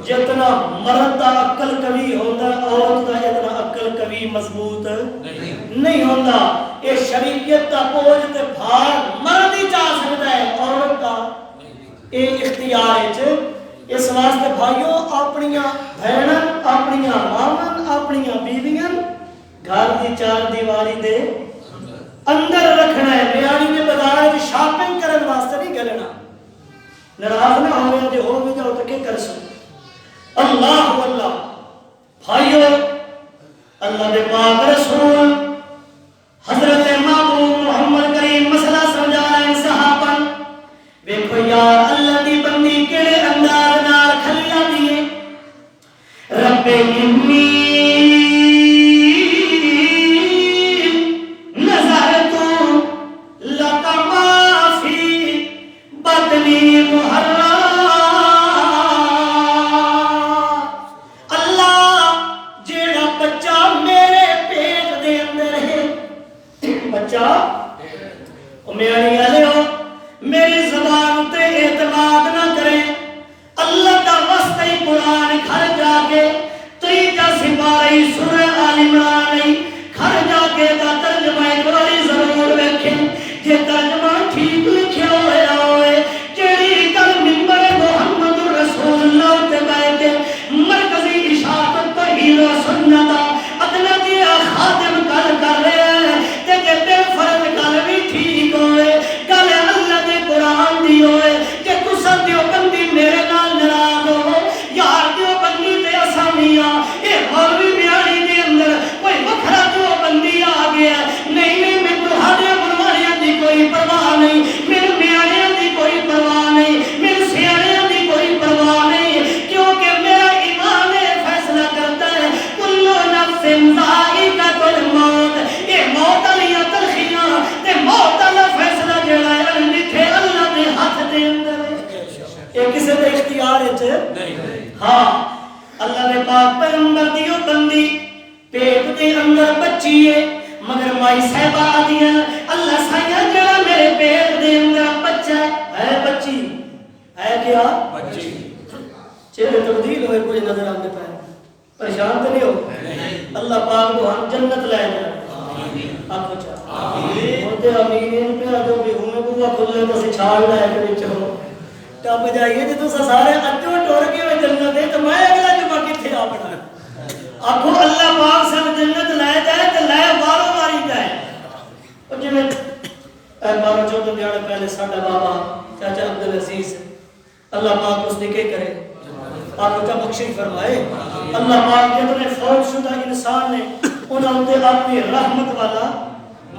جتنا مرد دا عقل قوی ہوتا عورت دا اتنا عقل قوی مضبوط نہیں ہوتا. یہ شریعت دا بوجھ تے بھار مرد ہی چاہ سکتا ہے، عورت دا یہ اختیار ہے. اس واسطے بھائیوں اپنی بہناں اپنی ماواں اپنی بیویاں گھر دی چار دیواری دے اندر رکھنا ہے. بیانی نے بازار شاپنگ کرنے واسطے نہیں کرنا. ناراض نہ ہو گیا جو ہو بھی جاؤ تو کیا کر سکتے. اللہ اللہ بھائیو، اللہ دے پاک رسول حضرت محبوب محمد کریم مسئلہ سمجھا رہے ہیں صحابہ. دیکھو یار اللہ دی بندی کیڑے انداز نال کھلیا دیے. رب انی نظرت لک ما فی بطنی محررا. اللہ جیڑا بچہ میرے پیٹ دے اندر ہے، بچہ میری والے ہو میری زبان تے اعتماد نہ کریں. اللہ کا واسطہ ہی قرآن گھر جا کے 3 سپارہ سورہ آل عمران گھر جا کے دا ترجمہ ایک باری ضرور ویکھیں. جے ترجمہ ٹھیک لکھیا ہوا ہوئے جیڑی گل منبر محمد رسول اللہ تے بیٹھ کے مرکزی اشاعت توحید و سنت ادنا دی خادم گل کر رہے ہیں تے جے بے فرض گل بھی ٹھیک ہوئے گل اللہ دے قرآن دی ہوئے کہ تساں دیو بندی میرے نال ناراض ہو یار دیو بندی تے اسامیاں اے مولوی بیانی دے اندر کوئی وکھرا دیو بندی آ گیا. نہیں نہیں میں تہاڈے بنواریاں دی کوئی پرواہ نہیں، میرے بیانیاں دی کوئی پرواہ نہیں، میرے سیاڑیاں دی کوئی پرواہ نہیں، کیونکہ میرا ایمان فیصلہ کرتا ہے کل نفس ذائقۃ الموت. یہ موت علی تلخیاں تے موت والا فیصلہ جڑا ہے لکھے اللہ دے ہاتھ دے اندر ہے. یہ کسی دے اختیار وچ نہیں. ہاں اللہ نے پاک پیغمبر دیو بندی پیٹ دے اندر بچی ہے، مگر مائی صاحبہ آدیاں اللہ سائیاں جڑا میرے پیٹ دے اندر بچہ ہے بچی ہے کیا بچی. چہرے تبدیل ہوئے کوئی نظر آتے پائے پریشان تو نہیں ہو. اللہ پاک کو ہم جنت لے جائے. آپ کو چاہتے ہوتے امین پہ آدھو بھی ہوں بوا کھلے تو سے چھاڑ لائے کہ چلو ٹپ جائیے جی تو سارے اچھو ٹور کے میں جنت ہے تو میں اگلا جو باقی تھے آپ بنا آپ کو اللہ پاک سے جنت لائے جائے تو لائے باروں ماری جائے. اور جی میں 12-14 دیاڑے پہلے ساڑھا بابا چاچا عبدالعزیز اللہ پاک اس نے کیا کرے آپ کو بخشی فرمائے. اللہ پاک جتنے فوت شدہ انسان نے انہوں نے اپنی رحمت والا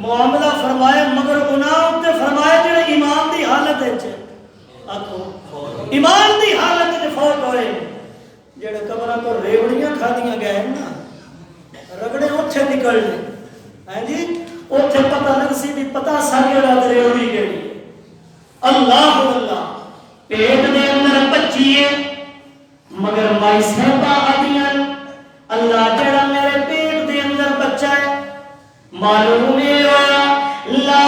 معاملہ فرمائے، مگر انہوں نے فرمائے جو ایمان دی حالت ہے آکھو ایمان دی حالت میں فوت ہوئے جڑے قبراں تو ریوڑیاں کھادیاں گئے نا رگڑے اوتھے نکلنے ہیں جی اوتھے پتہ لگ سی بھی پتہ ساڑھا ریوڑی گئی. اللہ اللہ پیٹ دے اندر بچی ہے مگر مائی صاحبہ آدیاں اللہ جڑا میرے پیٹ دے اندر بچہ ہے معلوم ہے لا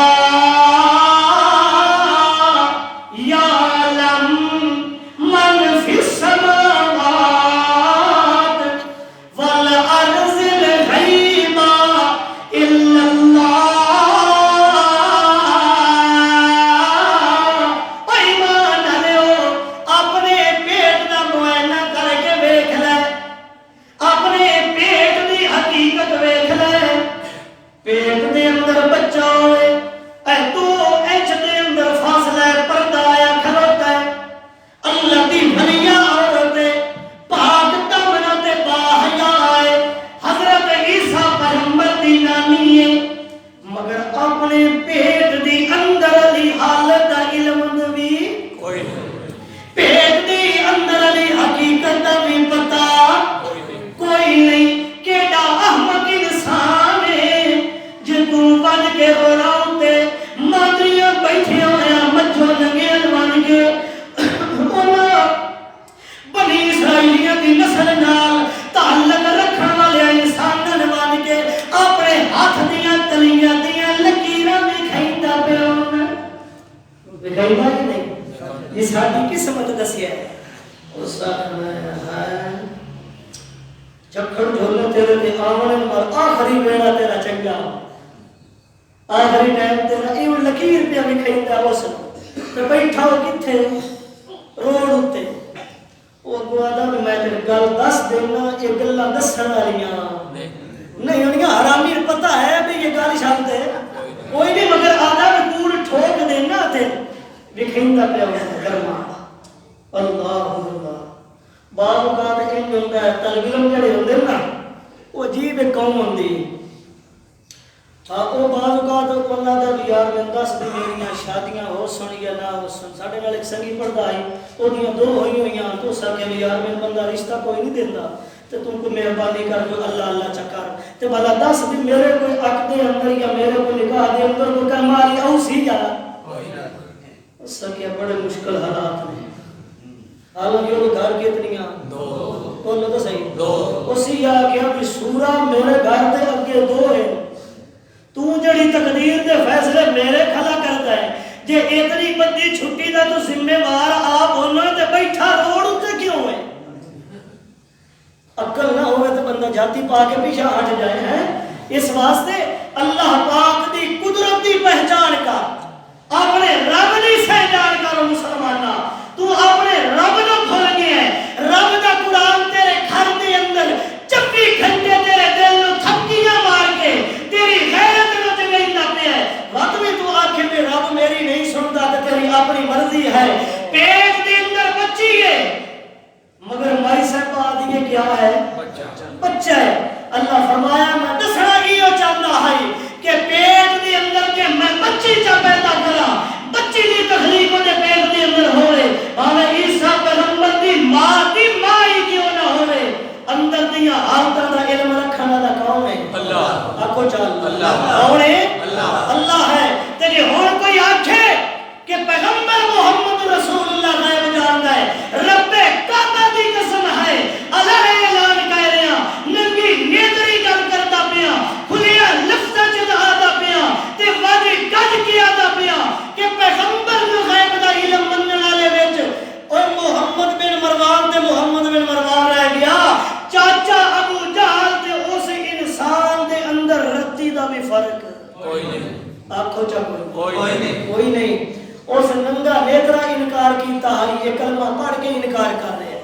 یعلم من فی السماوات والارض الغیب الا اللہ. ایمان علیو اپنے پیٹ دا معائنہ کر کے ویکھ لے، اپنے پیٹ دی حقیقت ویکھ لے. پیٹ دے قسمت دسیا اس چکھڑ جھولے تیرے تے آمن مر آخری ویڑا تیرا چنگا آخری ٹائم تیرا ایو لکیر پہ بھی کھیندا اس تے بیٹھا ہو کتھے روڈ اتے وہ گوادا میں تیرے گل دس دینا یہ گلاں دسن والیاں نہیں انہیں حرامی پتہ ہے بھی یہ گل شانت ہے کوئی نہیں مگر آدھا بھی پور ٹھوک دینا تھے بکھیندا پہ گرما اللہ اللہ بعض اوقات ان ہوتا ہے طالب علم جڑے ہوندے نا وہ عجیب قوم ہوندی وہ بعض اوقات اللہ دا یار میں دس دی میریاں شادیاں ہو سن یا نہ ہو سن ساڈے نال ایک سنگی پڑھدا ہے اودیاں دو ہوئی ہویاں تو سکے یار میں بندہ رشتہ کوئی نہیں دیندا تے تم کو مہربانی کر جو اللہ اللہ چکر تے بلا دس دی میرے کوئی عقد دے اندر یا میرے کو نکاح دے اندر کوئی کمالی او سی یا اس کے بڑے مشکل حالات ہیں حالانکہ وہ گھر کتنیاں دو بولو تو صحیح دو اسی یا کیا بھی سورا میرے گھر دے اگے دو ہے تو جڑی تقدیر دے فیصلے میرے کھلا کرتا ہے جے اتنی بندی چھٹی دا تو ذمہ وار آپ ہونا تے بیٹھا روڈ تے کیوں ہے عقل نہ ہوئے تو بندہ جاتی پا کے پیچھے ہٹ جائے ہیں اس واسطے اللہ پاک دی قدرت دی پہچان کا اپنے رب دی پہچان کا مسلمانہ تو اپنے رب نو بھول گیا ہے رب دا قرآن تیرے گھر دے اندر 24 گھنٹے تیرے دل نو تھپکیاں مار کے تیری غیرت نو جگائندا پیا ہے وقت میں تو آنکھیں میں رب میری نہیں سنتا تے تیری اپنی مرضی ہے پیٹ دے اندر بچی ہے مگر مائی صاحب آدھی کیا ہے بچہ ہے اللہ فرمایا میں دسنا یہ چاہتا ہے کہ پیٹ دے اندر کے میں بچی چا پیدا کرا بچی دی تخلیق دے پیٹ دے اندر ہوئے ہمیں عیسیٰ پیغمبر دی ماں ہی کیوں نہ ہوئے اندر دیا حالتہ دا علم رکھنا دا کون ہے اللہ آکھو چال اللہ کون ہے اللہ ہے تیجے ہون کوئی آنکھے کہ پیغمبر محمد رسول اللہ غیب جانتا ہے رب کعبہ دی قسم ہے اللہ اعلان کہہ رہے ہیں نبی نیتری گل کرتا پیا کھلیا لفظ چدھادا پیا تے واجی گج کیا دا پیا کہ پیغمبر نو غیب دا علم منن والے وچ اور محمد بن مروان تے محمد بن مروان رہ گیا چاچا ابو جہل تے اس انسان دے اندر رتی دا بھی فرق کوئی نہیں آنکھو چا کوئی نہیں اس ننگا نیترا انکار کیتا ہے یہ کلمہ پڑھ کے انکار کر رہے ہیں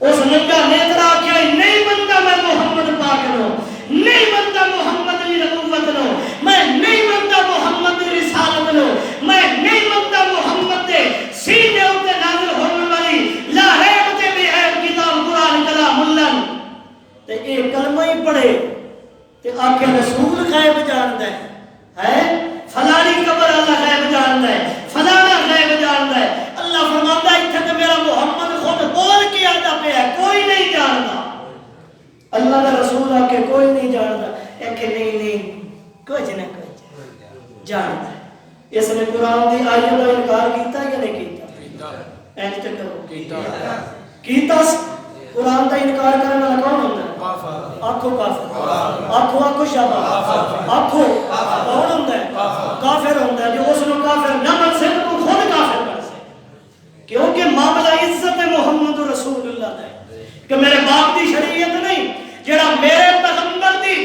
اس ننگا نیترا کیا نہیں بندہ میں محمد پاک نو نہیں بندہ محمد کی نبوت نو میں نہیں بندہ محمد کی رسالت نو میں نہیں بندہ محمد دے سینے اتے نازل ہونے والی لا ریب تے بے عیب کتاب قرآن کلام اللہ تے ایک کلمہ ہی پڑھے تے آکے رسول غیب جانتا ہے فلانی قبر اللہ غیب جانتا ہے فلانا غیب جانتا ہے اللہ فرماتا ہے کہ میرا محمد خود بول کے آتا پہ ہے کوئی نہیں جانتا اللہ کا رسول آ کے کوئی نہیں جانتا ہے کہ نہیں کچھ نہ کچھ جانتا ہے اس نے قرآن دی آیت کا انکار کیتا یا نہیں کیتا ایک تک کرو کیتا قرآن کا انکار کرنے والا کون ہوتا ہے آنکھوں کافر آنکھوں شابہ آنکھوں کون ہوتا ہے کافر ہوتا ہے جو اس نے کافر نہ بن سے تو خود کافر بن سے کیونکہ معاملہ عزت محمد رسول اللہ ہے کہ میرے باپ دی شریعت نہیں جڑا میرے پیغمبر دی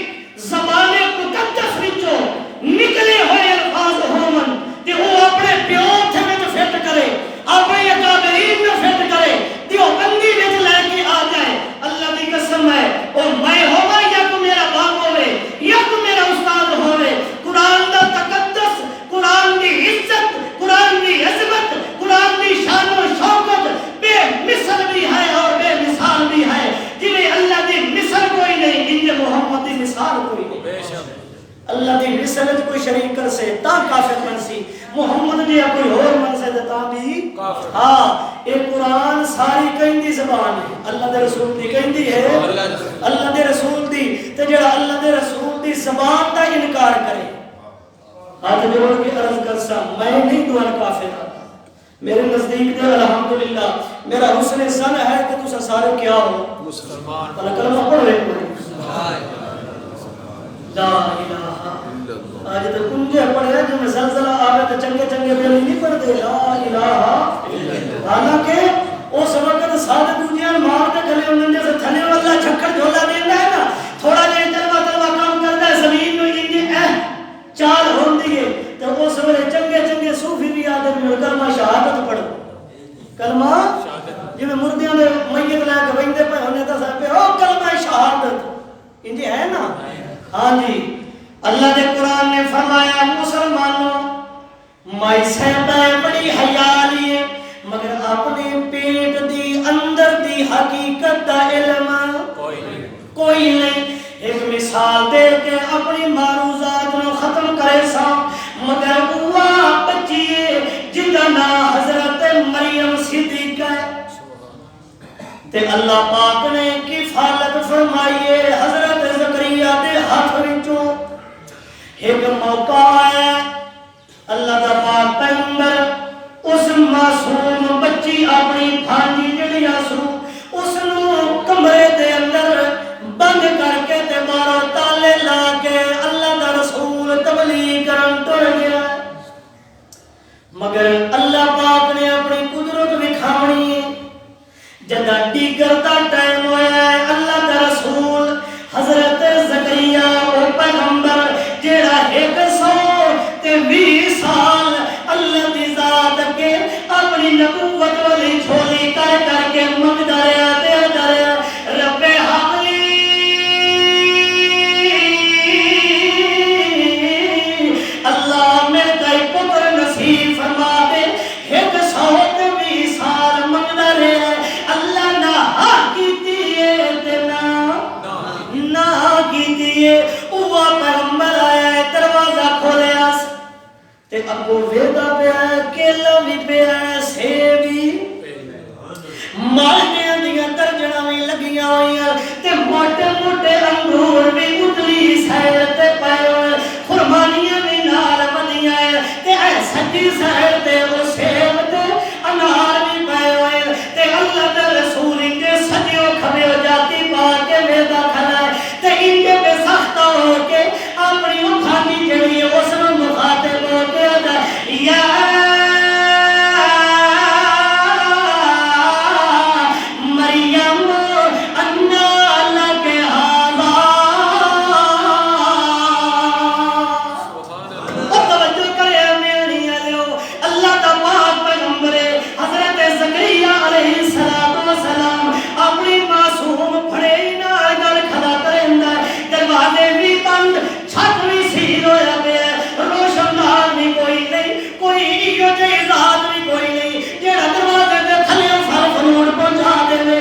زبان مقدس وچوں نکلے ہوئے الفاظ ہومن تے وہ اپنے پیو تھے میں فٹ کرے اپنے اکابرین میں فٹ کرے دیو بندی وچ لے کے آ جائے اللہ دی قسم ہے اور میں ہوگا یا تو میرا باپ ہوئے یا تو میرا استاد ہوئے قرآن دا تقدس قرآن دی عزت قرآن دی عظمت قرآن دی شان و شوکت بے مثل بھی ہے اور بے مثال بھی ہے جنہیں اللہ دی مثل کوئی نہیں انجھے محمد دی مثال کوئی نہیں اللہ دی مثلت کوئی شریک کر سے تا کافر من سی محمد دیا کوئی اور من سے تا بھی ہاں ایک قرآن ساری کہیں دی زبان ہے اللہ دے رسول دی کہیں دی ہے اللہ دے رسول دی تے جڑا اللہ دے رسول دی زبان دا انکار کرے ہاتھ جوڑ کے عرض کر سا میں نہیں دوان کافر میرے نزدیک دے الحمدللہ میرا حسن سن ہے کہ تسا سارے کیا ہو مسلمان اللہ کلمہ پڑھ رہے لا الہ آج تو کنجے پڑھے جو میں زلزلہ آوے تو چنگے چنگے بیلی نہیں پڑھ دے لا الہ حالانکہ اس وقت ساتھ دوجیاں مار کے کھلے ہوندے جیسے تھلے والا چھکڑ جھولا دیندا ہے نا تھوڑا جہا تلوا تلوا کام کردا ہے زمین نوں انجے چال ہوندی ہے تے اس ویلے چنگے چنگے صوفی بھی آدے نے کلمہ شہادت پڑھو کلمہ جی میں مردیاں دے میت لے کے ویندے پے ہونے تے صاحب او کلمہ شہادت انجے ہے نا ہاں جی اللہ دے قرآن نے فرمایا مسلمانوں مائی سہبہ بڑی حیا لیے مگر اپنے پیٹ دی اندر دی حقیقت دا علم کوئی نہیں ایک مثال دے کے اپنی معروضات نو ختم کرے سا مگر وہ بچی جدا نا حضرت مریم صدیقہ تے اللہ پاک نے کفالت فرمائیے حضرت زکریا دے ہاتھ وچوں ایک موقع آیا اللہ دا پاک پیغمبر اس معصوم بچی اپنی بھانجی جڑی آسو اس نو کمرے دے اندر بند کر کے تے باہر تالے لا کے اللہ دا رسول تبلیغ کرن ٹر گیا مگر اللہ پاک نے اپنی قدرت دکھاونی جدا ڈیگر دا ٹائم ہویا ہے اللہ دا رسول حضرت زکریا او پیغمبر جیڑا 120 سال اللہ دی ذات کے اپنی نبوت والی جھولی کر کر کے منگدا رہیا تے دریا رب حقلی اللہ میرے تے پتر نصیب فرما دے 120 سال منگدا رہیا اللہ نہ ہاں کیتی ہے تے نہ کیتی ہے وہ پیغمبر آیا دروازہ کھولیا تے ابو ویدا پہ آیا کیلا بھی پہ آیا سیب بھی مالٹیاں دیاں درجناں بھی لگیاں ہوئیاں تے موٹے موٹے انگور بھی اتلی سائر تے پائے ہوئے خرمانیاں بھی نال بدیاں تے اے سجی سائر تے وہ سیب تے انار بھی پائے ہوئے تے اللہ دے رسول انجے سجیو کھبیو جاتی پا کے ویدا کھلائے تے انجے بے سختہ ہو کے اپنی اٹھانی جڑی ہے اس میں مخاطب ہو کے ادا یا مریم انا لک ہذا توجہ کرے میری علیو اللہ دا پاک پیغمبر حضرت زکریا علیہ السلام اپنی معصوم پھڑے نہ گل کھڑا کریندا دروازے بھی بند چھت بھی سیل ہویا پیا روشندار بھی کوئی نہیں کوئی ایو جہی ذات بھی کوئی نہیں جیڑا دروازے دے تھلے پھل فروٹ پہنچا دے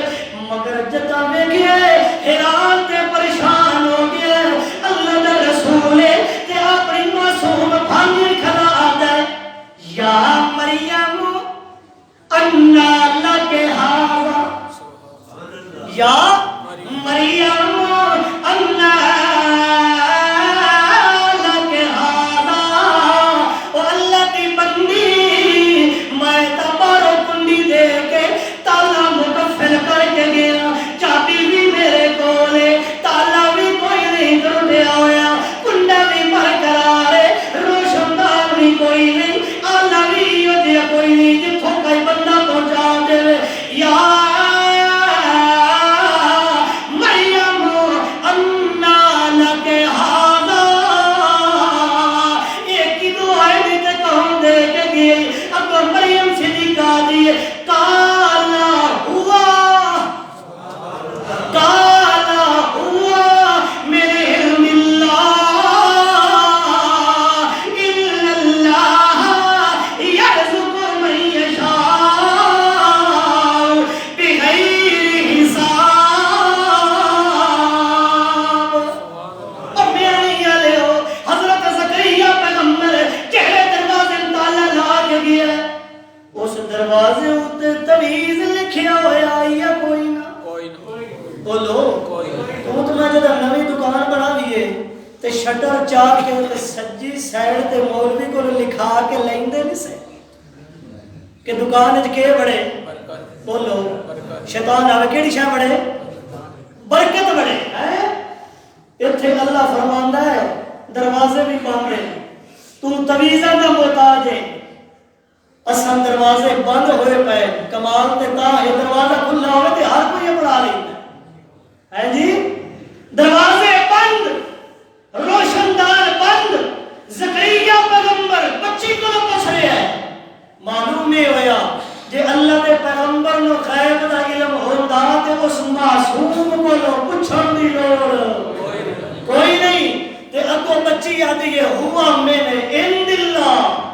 مگر جدا ویکھیا حیران تے پریشان ہو گیا اللہ دا رسول تے اپنی معصوم بھانجی کھڑا آندا ہے یا مریم انا لک ہذا یا مریم انا لک ہذا او اللہ کی بندی میں تبارو کنڈی دے کے تالا مکفل کر کے گیا چابی بھی میرے کولے تالا بھی کوئی نہیں ٹوٹیا ہویا کنڈا بھی برقرار ہے روشندار بھی کوئی نہیں آلہ بھی ہوجیا کوئی نہیں جتھوں کوئی بندہ پہنچا دے یا مریم انا لک ہذا ایک ہی دعائیں دیتے کہوں دے کے گئے اب مریم صدیقہ دیئے کالا ہوا میرے علم اللہ یرزق من یشاء بغیر حساب اب میری علیہ حضرت زکریا پیغمبر چہرے دروازے تالا لا کے گیا اس دروازے اتے تویز لکھیا ہویا یا کوئی نہ بولو تو میں جب نوی دکان بنا دیئے تے شٹر چاہ کے تے سجی سائڈ تے مولوی کو لکھا کے لیندے نہیں سے کہ دکان اچ کے بڑے بولو شیطان آوے کیڑی شاہ بڑے برکت بڑے اتھے اللہ فرماندہ ہے دروازے بھی بند ہیں تو تویزہ دا محتاج ہے اساں دروازے بند ہوئے پے کمال تے تا یہ دروازہ کھلا ہوئے تے ہر کوئی پڑھا لینا ہے جی دروازے بند روشن دار بند زکریا پیغمبر بچی کو پوچھ رہا ہے معلوم نہیں ہویا جے اللہ دے پیغمبر نو غیب دا علم ہوندا تے اس معصوم کولو پوچھن دی لوڑ کوئی نہیں تے اگوں بچی آدھی ہے ہوا میں نے ان اللہ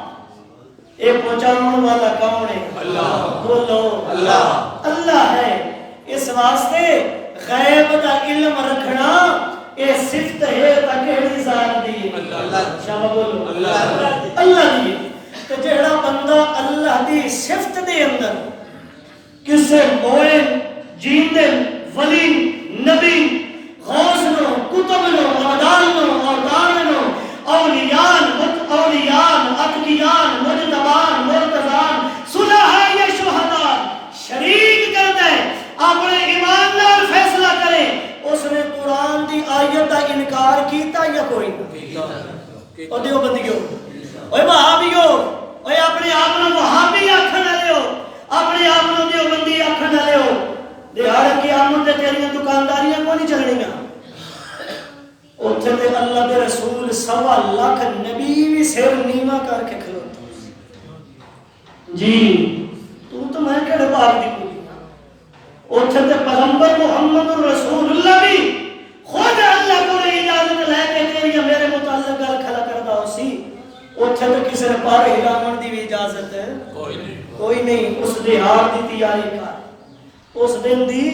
اے پہنچاؤن والا کون ہے اللہ بولو اللہ اللہ ہے اس واسطے غیب دا علم رکھنا اے صفت ہے تکہڑی ذات دی اللہ شاہ بولو اللہ اللہ دی تے جڑا بندہ اللہ دی صفت دے اندر کسے موئن جیندن ولی نبی غوث نو کتب نو عدال نو اوتان نو اولیان اتقیان مجتبان مرتضان صلحاء یا شہدان شریک کر دے اپنے ایمان نال فیصلہ کرے اس نے قرآن دی آیت دا انکار کیتا یا کوئی اور دیو بندیو اوہ وہابیو اوہ اپنے آپنا وہابی آکھن لے ہو اپنے آپنا دیو بندی آکھن لے ہو دیہار قیامت تے تیریاں دکانداریاں کو نہیں چلنیاں اتھے تے اللہ دے رسول 1.25 لاکھ نبی بھی سر نیمہ کر کے کھلوتا جی تو میں کہڑے بار دی کوئی اتھے تے پیغمبر محمد رسول اللہ بھی خود اللہ کو اجازت لے کے تیری میرے متعلق گل کھلا کردہ ہو سی اتھے تے کسی نے پار ہلاون دی بھی اجازت ہے کوئی نہیں اس دیہار دی تیاری کر اس دن دی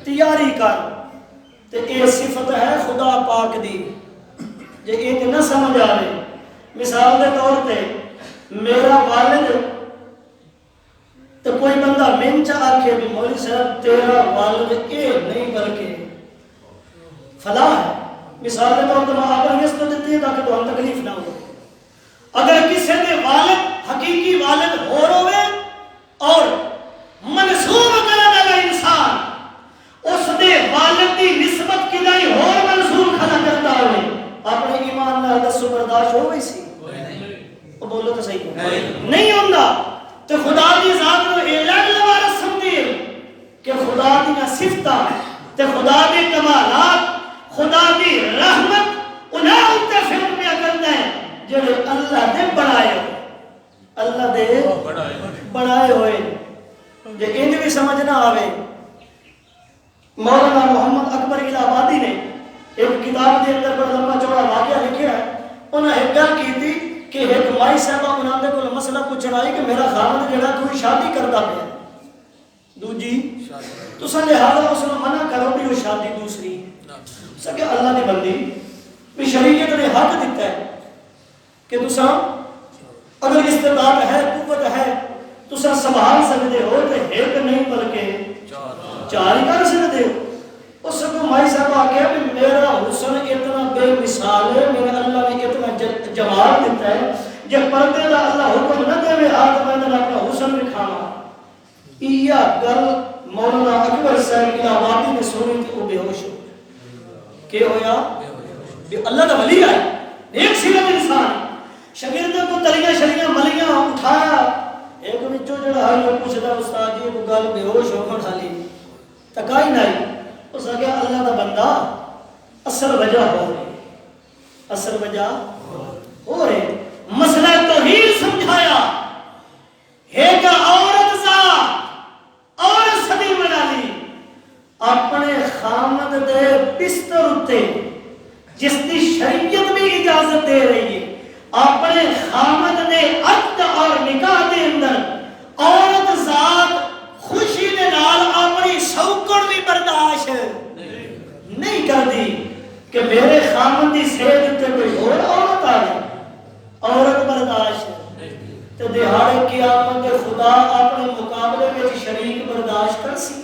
تیاری کر تے اے صفت ہے خدا پاک دی جے ایک نہ سمجھ آئے مثال دے طور تے میرا والد تو کوئی بندہ من چاہ آکھے بھی مولوی صاحب تیرا والد اے نہیں بلکہ فلاں ہے مثال دے طور تے میں آپ کو اس تو دیتی ہے تاکہ تو ہم تکلیف نہ ہو اگر کسی دے والد حقیقی والد ہو روے اور منصوب کرنے والا انسان اس دے والد دی نسبت کی دائی اور منصوب کھلا کرتا ہوئے اپنے ایمان نہ دسو برداشت ہو گئی سی وہ بولو تو صحیح نہیں ہوندہ تو خدا دی ذات کو اعلان لوارس سمجھے کہ خدا دی نہ صفتہ تو خدا دی کمالات خدا دی رحمت انہاں انتے فکر پہ کرنا ہے جنہے اللہ دے بڑھائے ہوئے اللہ دے بڑھائے ہوئے جو انج بھی سمجھنا آوے مولانا محمد اکبر الہآبادی نے ایک کتاب دے اندر بڑا لمبا چوڑا واقعہ لکھیا ہے انہاں ایک گل کی تھی کہ ایک مائی صاحبہ انہاں دے کو مسئلہ پوچھنا ہے کہ میرا خامد جڑا کوئی شادی کرتا پیا دوجی تو سن لہذا اس نے منع کرو بھی وہ شادی دوسری سکے اللہ نے بندی بھی شریعت نے حق دیتا ہے کہ تسا اگر استطاعت ہے قوت ہے تسا سنبھال سکتے ہو تو ایک نہیں بلکہ چار ہی کر سکتے ہو اس کو مائی صاحب آگیا کہ میرا حسن اتنا بے مثال ہے میرے اللہ نے اتنا جمال دیتا ہے جب پردے دا اللہ حکم نہ دے میں آدھ میں اپنا حسن بھی کھانا ایا گل مولانا اکبر صاحب الہآبادی نے سنی تھی وہ بے ہوش ہو کہ ہویا اللہ دا ولی آئے ایک صفت انسان شاگردوں کو تلیاں شریاں ملیاں اٹھایا ایک بچوں جڑا ہے وہ پوچھتا استاد جی وہ گل بے ہوش ہو کھڑا لی تکائی نہیں اس نے کہا اللہ دا بندہ اصل وجہ ہو رہی اصل وجہ ہو رہی مسئلہ توحید سمجھایا ہے کہ عورت ذات عورت صدی بنا لی اپنے خامد دے بستر اتے جس دی شریعت بھی اجازت دے رہی ہے اپنے خامد دے عقد اور نکاح دے اندر عورت ذات خوشی دے نال اپنی سوکڑ بھی برداشت نہیں کر دی کہ میرے خامد دی سیج تے کوئی اور عورت آ رہی عورت برداشت تو دہاڑے قیامت خدا اپنے مقابلے میں شریک برداشت کر سی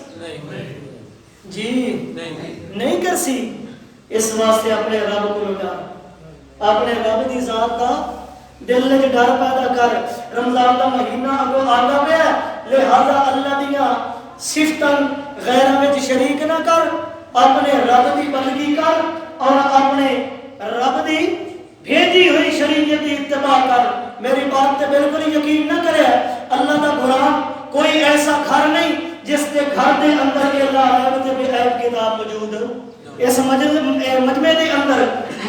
جی نہیں کر سی اس واسطے اپنے رب کو لگا اپنے رب دی ذات دا دل میں ڈر پیدا کر رمضان دا مہینہ اگو آگا پہ لہذا اللہ دیا صفتاً غیرہ میں شریک نہ کر اپنے رب دی بندگی کر اور اپنے رب دی بھیجی ہوئی شریعت دی اتباع کر میری بات تے بالکل یقین نہ کرے اللہ دا قرآن کوئی ایسا گھر نہیں جس کے گھر دے اندر یہ لا عیب تے بے عیب کتاب موجود اس مجمع دے اندر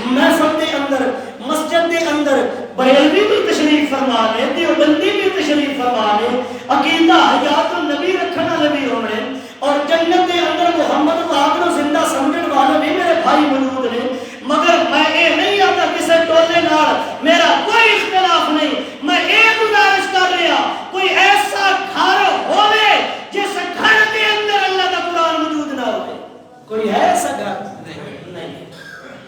محفل دے اندر مسجد دے اندر بریلوی بھی تشریف فرما لے دیوبندی بھی تشریف فرما لے عقیدہ حیات النبی رکھنا نبی ہونے اور جنت دے اندر محمد پاک نو زندہ سمجھن والے بھی میرے بھائی موجود نے مگر میں اے نہیں آتا کسی ٹولے نال میرا کوئی اختلاف نہیں میں ایک گزارش کر رہا کوئی ایسا گھر ہوئے جس گھر کے اندر اللہ کا قرآن موجود نہ ہوئے کوئی ہے ایسا گھر نہیں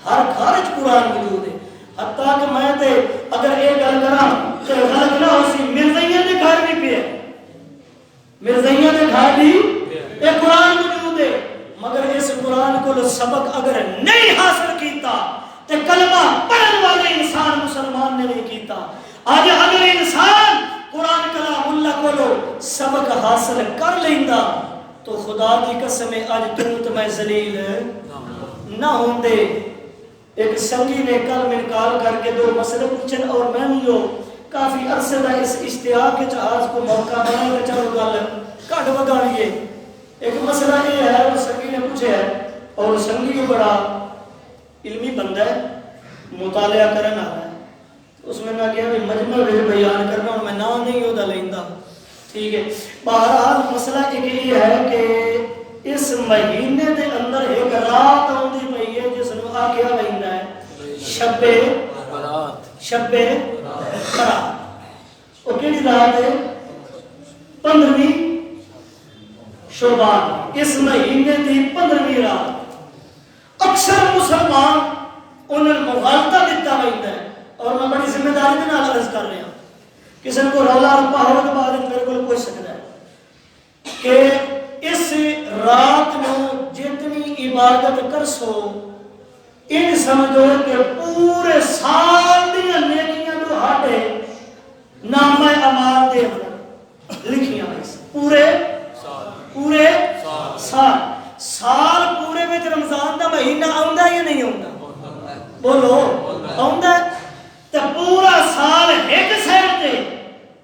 ہر گھر قرآن موجود ہے حتیٰ کہ میں تے اگر یہ گل کراں تو غلط نہ ہو سی مرزائیاں دے گھر بھی پہ مرزائیاں دے گھر بھی یہ قرآن موجود ہے مگر اس قرآن کو سبق اگر نہیں حاصل کیتا تے کلمہ پڑھن والے انسان مسلمان نے نہیں کیتا آج اگر انسان قرآن کلام اللہ کو سبق حاصل کر لیندا تو خدا کی قسم آج تو میں ذلیل نہ ہوندے ایک سنگی نے کل میں کال کر کے دو مسئلے پوچھن اور میں جو کافی عرصے دا اس اشتیاق کے جہاز کو موقع بنا کے چلو گل کٹ وگا لیے ایک مسئلہ یہ ہے وہ سنگی نے پوچھے ہے اور سنگی بڑا علمی بندہ ہے مطالعہ کرنا ہے اس میں نہ کیا بھی مجمع میں بیان کرنا اور میں نہ نہیں ہوتا لیندہ ٹھیک ہے بہرحال مسئلہ ایک یہ ہے کہ اس مہینے دے اندر ایک رات آندی پئی ہے جس نے آکیا مہینہ ہے شب برات وہ کیڑی رات ہے 15ویں شعبان اس مہینے دی 15ویں رات اکثر مسلمان انہیں مغالطہ دیتا مہینہ ہے اور میں بڑی ذمہ داری میں عرض کر رہا ہوں کسی کو رولا رپا ہو تو بعد میرے کو پوچھ سکتا ہے کہ اس رات میں جتنی عبادت کر سو ان سمجھو کہ پورے سال دیا نیکیاں جو ہاٹے نامہ اعمال دے لکھیاں پورے سال پورے میں رمضان دا مہینہ آؤندا یا نہیں آؤندا بولو آؤندا تے پورا سال ایک سائڈ تے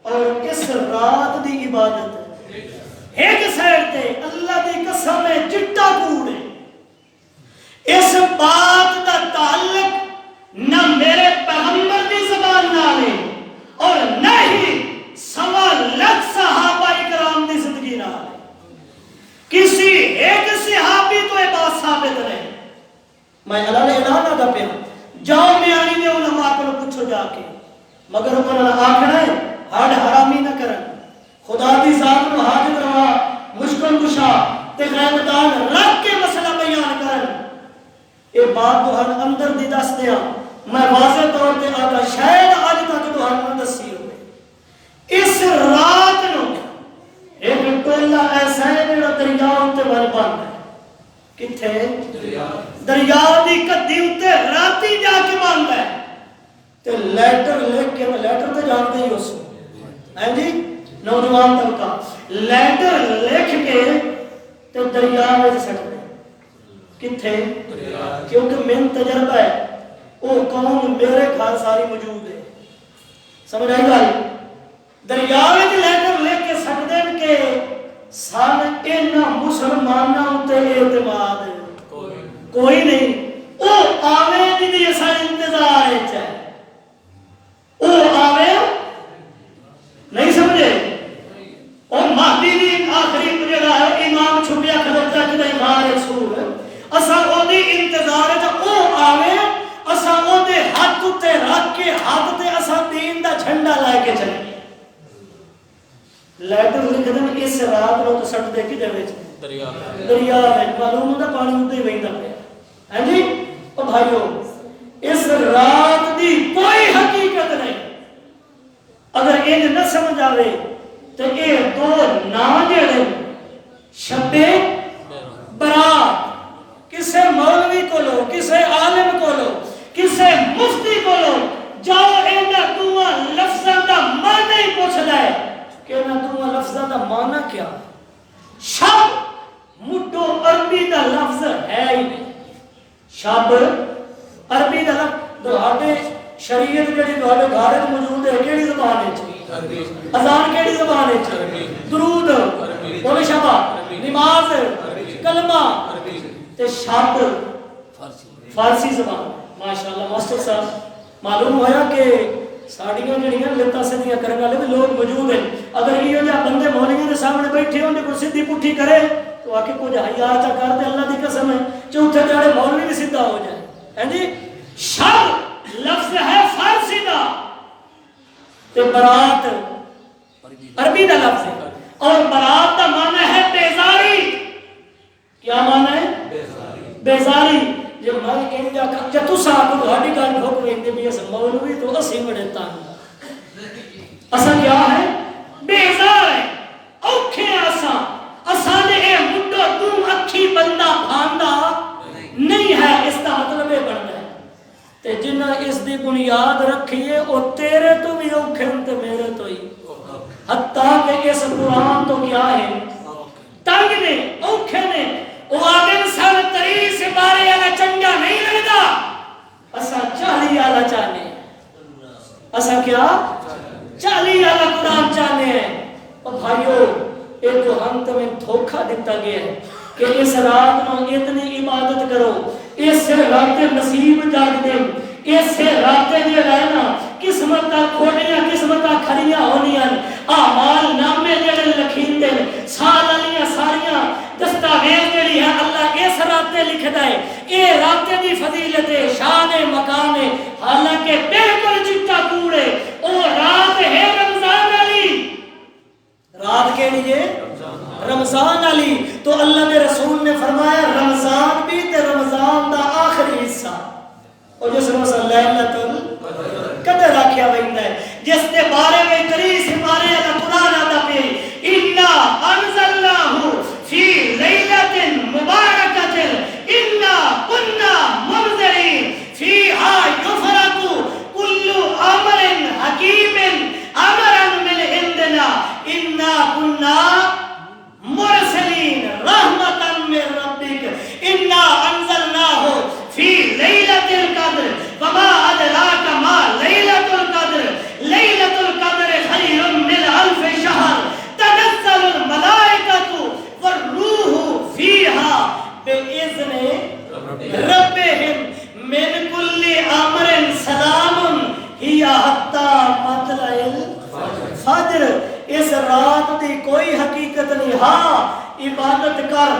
اور اس رات دی عبادت ایک سائڈ تے اللہ دی قسم ہے چٹا کوڑ ہے اس بات دا تعلق نہ میرے پیغمبر دی زبان نال ہے اور نہ ہی سوا لاکھ صحابہ کرام دی زندگی نال ہے کسی ایک صحابی تو یہ بات ثابت نہیں میں اللہ نے اعلان آگا پہ جاؤ میانی نے علماء کو پوچھو جا کے مگر انہوں نے آکھنا ہے ہاڑ حرامی نہ کرن خدا دی ذات کو حاجت روا مشکل کشا تے غیبتان رکھ کے مسئلہ بیان کرن یہ بات تو ہر اندر دی دس دیا میں واضح طور تے آگا شاید آج تک تو ہر میں دسی ہوئے اس رات نو ایک ٹولہ ایسا ہے میرا دریاؤں تے بھر بند ہے کتھے دریاؤں دی کدی اتے راتی جا کے بند ہے تے لیٹر لکھ کے لیٹر تے جانتے ہی اس میں جی نوجوان طبقہ لیٹر لکھ کے تے دریاؤں میں سکتے کتھے کیونکہ من تجربہ ہے وہ قوم میرے گھر ساری موجود ہے سمجھ آئی گا دریاؤں میں لیٹر لکھ کے سکتے کہ سال اینا مسلمانوں تے اعتماد کوئی نہیں او آوے دی ایسا انتظار ہے او آوے نہیں سمجھے او مہدی دی آخری جگہ ہے امام چھپیا کھلوتا کہ امام رسول اسا او دی انتظار ہے او آوے اسا او دے ہاتھ تے رکھ کے ہاتھ تے اسا دین دا جھنڈا لائے کے چلے لیٹر لکھ دیں اس رات لو تو سٹ دے کی دے دریا میں معلوم ہوتا پانی ہوتے ہی وہی پہ ہے جی او بھائیو اس رات دی کوئی حقیقت نہیں اگر یہ نہ سمجھ آوے تو یہ دو نام جڑے شب برات کسے مولوی کو لو کسے عالم کو لو کسے مفتی کو لو جاؤ اینا دعا لفظاں دا معنی ہی پوچھ لائے کہ نہ دعا لفظاں دا معنی کیا شب مٹو عربی دا لفظ ہے ہی نہیں شب عربی دا لفظ دوہاتے شریعت جڑی تہاڈے گھر وچ موجود ہے کیڑی زبان وچ؟ اذان کیڑی زبان وچ؟ درود، قول شبا، نماز، کلمہ تے شاد فارسی زبان. ماشاءاللہ ماسٹر صاحب معلوم ہویا کہ ساڑیاں جڑیاں لتاں سیدھیاں کرن والے بھی لوگ موجود ہیں. اگر یہ جا بندے مولویوں دے سامنے بیٹھے ہوندے کوئی سیدھی پٹھی کرے تو آ کے کچھ حیا چا کر دے، اللہ دی قسم ہے چوتھے جاڑے مولوی بھی سیدھا ہو جائے. ہیں جی شر لفظ ہے فارسی دا تے برات عربی دا لفظ ہے اور برات دا معنی ہے بیزاری. کیا معنی ہے؟ بیزاری. جب میں انجا جب تو صاحب کو ہڈی گل ٹھوک ویندے بھی اس مولوی تو اسی بڑے تنگ اساں کیا ہے بیزار ہے اوکھے اساں دے اے مڈو تو اکھی بندہ بھاندا نہیں ہے. اس دا مطلب یہ بندا ہے تے جنہ اس دی بنیاد رکھیے او تیرے تو بھی اوکھے تے میرے تو ہی. حتیٰ کہ اس قرآن تو کیا ہے تنگ نے اوکھے نے وہ آدم سال تری سے بارے والا چنگا نہیں لگتا. اسا 40 والا چاہنے اسا کیا 40 والا قرآن چاہنے ہیں. اور بھائیو ایک تو ہم تمہیں دھوکہ دیتا گیا ہے کہ اس رات میں اتنی عبادت کرو، اس رات نصیب جاگ دیں، اس رات جو رہنا قسمت کھوڑیاں قسمت کھڑیاں ہونیاں اعمال نامے جڑے لکھین دے سال والیاں ساریاں دستاویز جڑی ہے اللہ اس رات لکھدا ہے. اے رات دی فضیلت ہے شان مقام ہے حالانکہ بالکل چٹا کوڑے او رات ہے رمضان والی. رات کے لیے رمضان والی تو اللہ کے رسول نے فرمایا رمضان بھی تے رمضان دا آخری حصہ اور جس میں لیلۃ القدر آکھیا ویندا ہے جس دے بارے میں 30 سپارے دا قرآن آتا پہ انا انزلناہ فی لیلۃ مبارکۃ انا کنا منذرین فیہا یفرق کل امر حکیم امرا من عندنا انا کنا مرسلین رحمتا من ربک انا انزلناہ فی لیلۃ القدر وما ادراک ما لیلۃ القدر لیلۃ القدر خیر من الف شہر تنزل الملائکۃ والروح فیہا بإذن ربہم من کل امر سلام ہی حتی مطلع الفجر. اس رات دی کوئی حقیقت نہیں. ہاں عبادت کر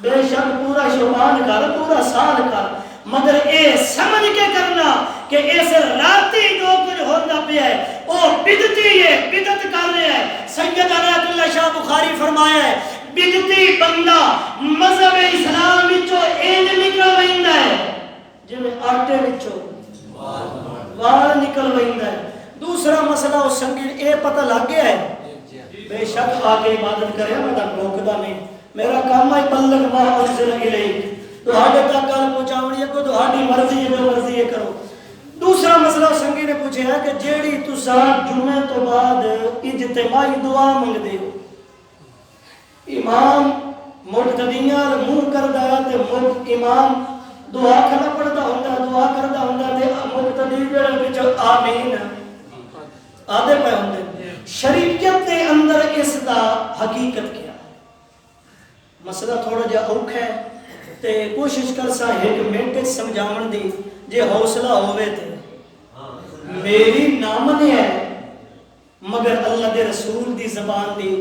بے شک پورا شبان کر پورا سال کر مگر اے سمجھ کے کرنا کہ اس راتی جو کچھ ہوتا پیا ہے وہ بدعتی ہے بدعت کر رہا ہے. سید عنایت اللہ شاہ بخاری فرمایا ہے بدعتی بندہ مذہب اسلام وچوں اینج نکل ویندا ہے جویں آٹے وچوں وال نکل ویندا ہے. دوسرا مسئلہ اس سنگی اے پتہ لگ گیا ہے بے شک آگے عبادت کرے میں تا روکدا نہیں. میرا کام ہے بلغ ما انزل الیک تہاڈے تک گل پہنچاونی ہے کوئی تہاڈی مرضی ہے جو مرضی ہے کرو. دوسرا مسئلہ سنگی نے پوچھا ہے کہ جیڑی تساں جمعے تو بعد اجتماعی دعا منگدے ہو امام مقتدیاں منہ کردا ہے تے امام دعا کھڑا پڑھدا ہوندا دعا کردا ہوندا تے مقتدی جڑے وچ آمین آدھے پہ ہوندے. شریعت کے اندر اس دا حقیقت کیا مسئلہ تھوڑا جا اوکھا ہے تے کوشش کر سا ایک منٹ سمجھاون دی جے حوصلہ ہوئے تے میری نام نے ہے مگر اللہ دے رسول دی زبان دی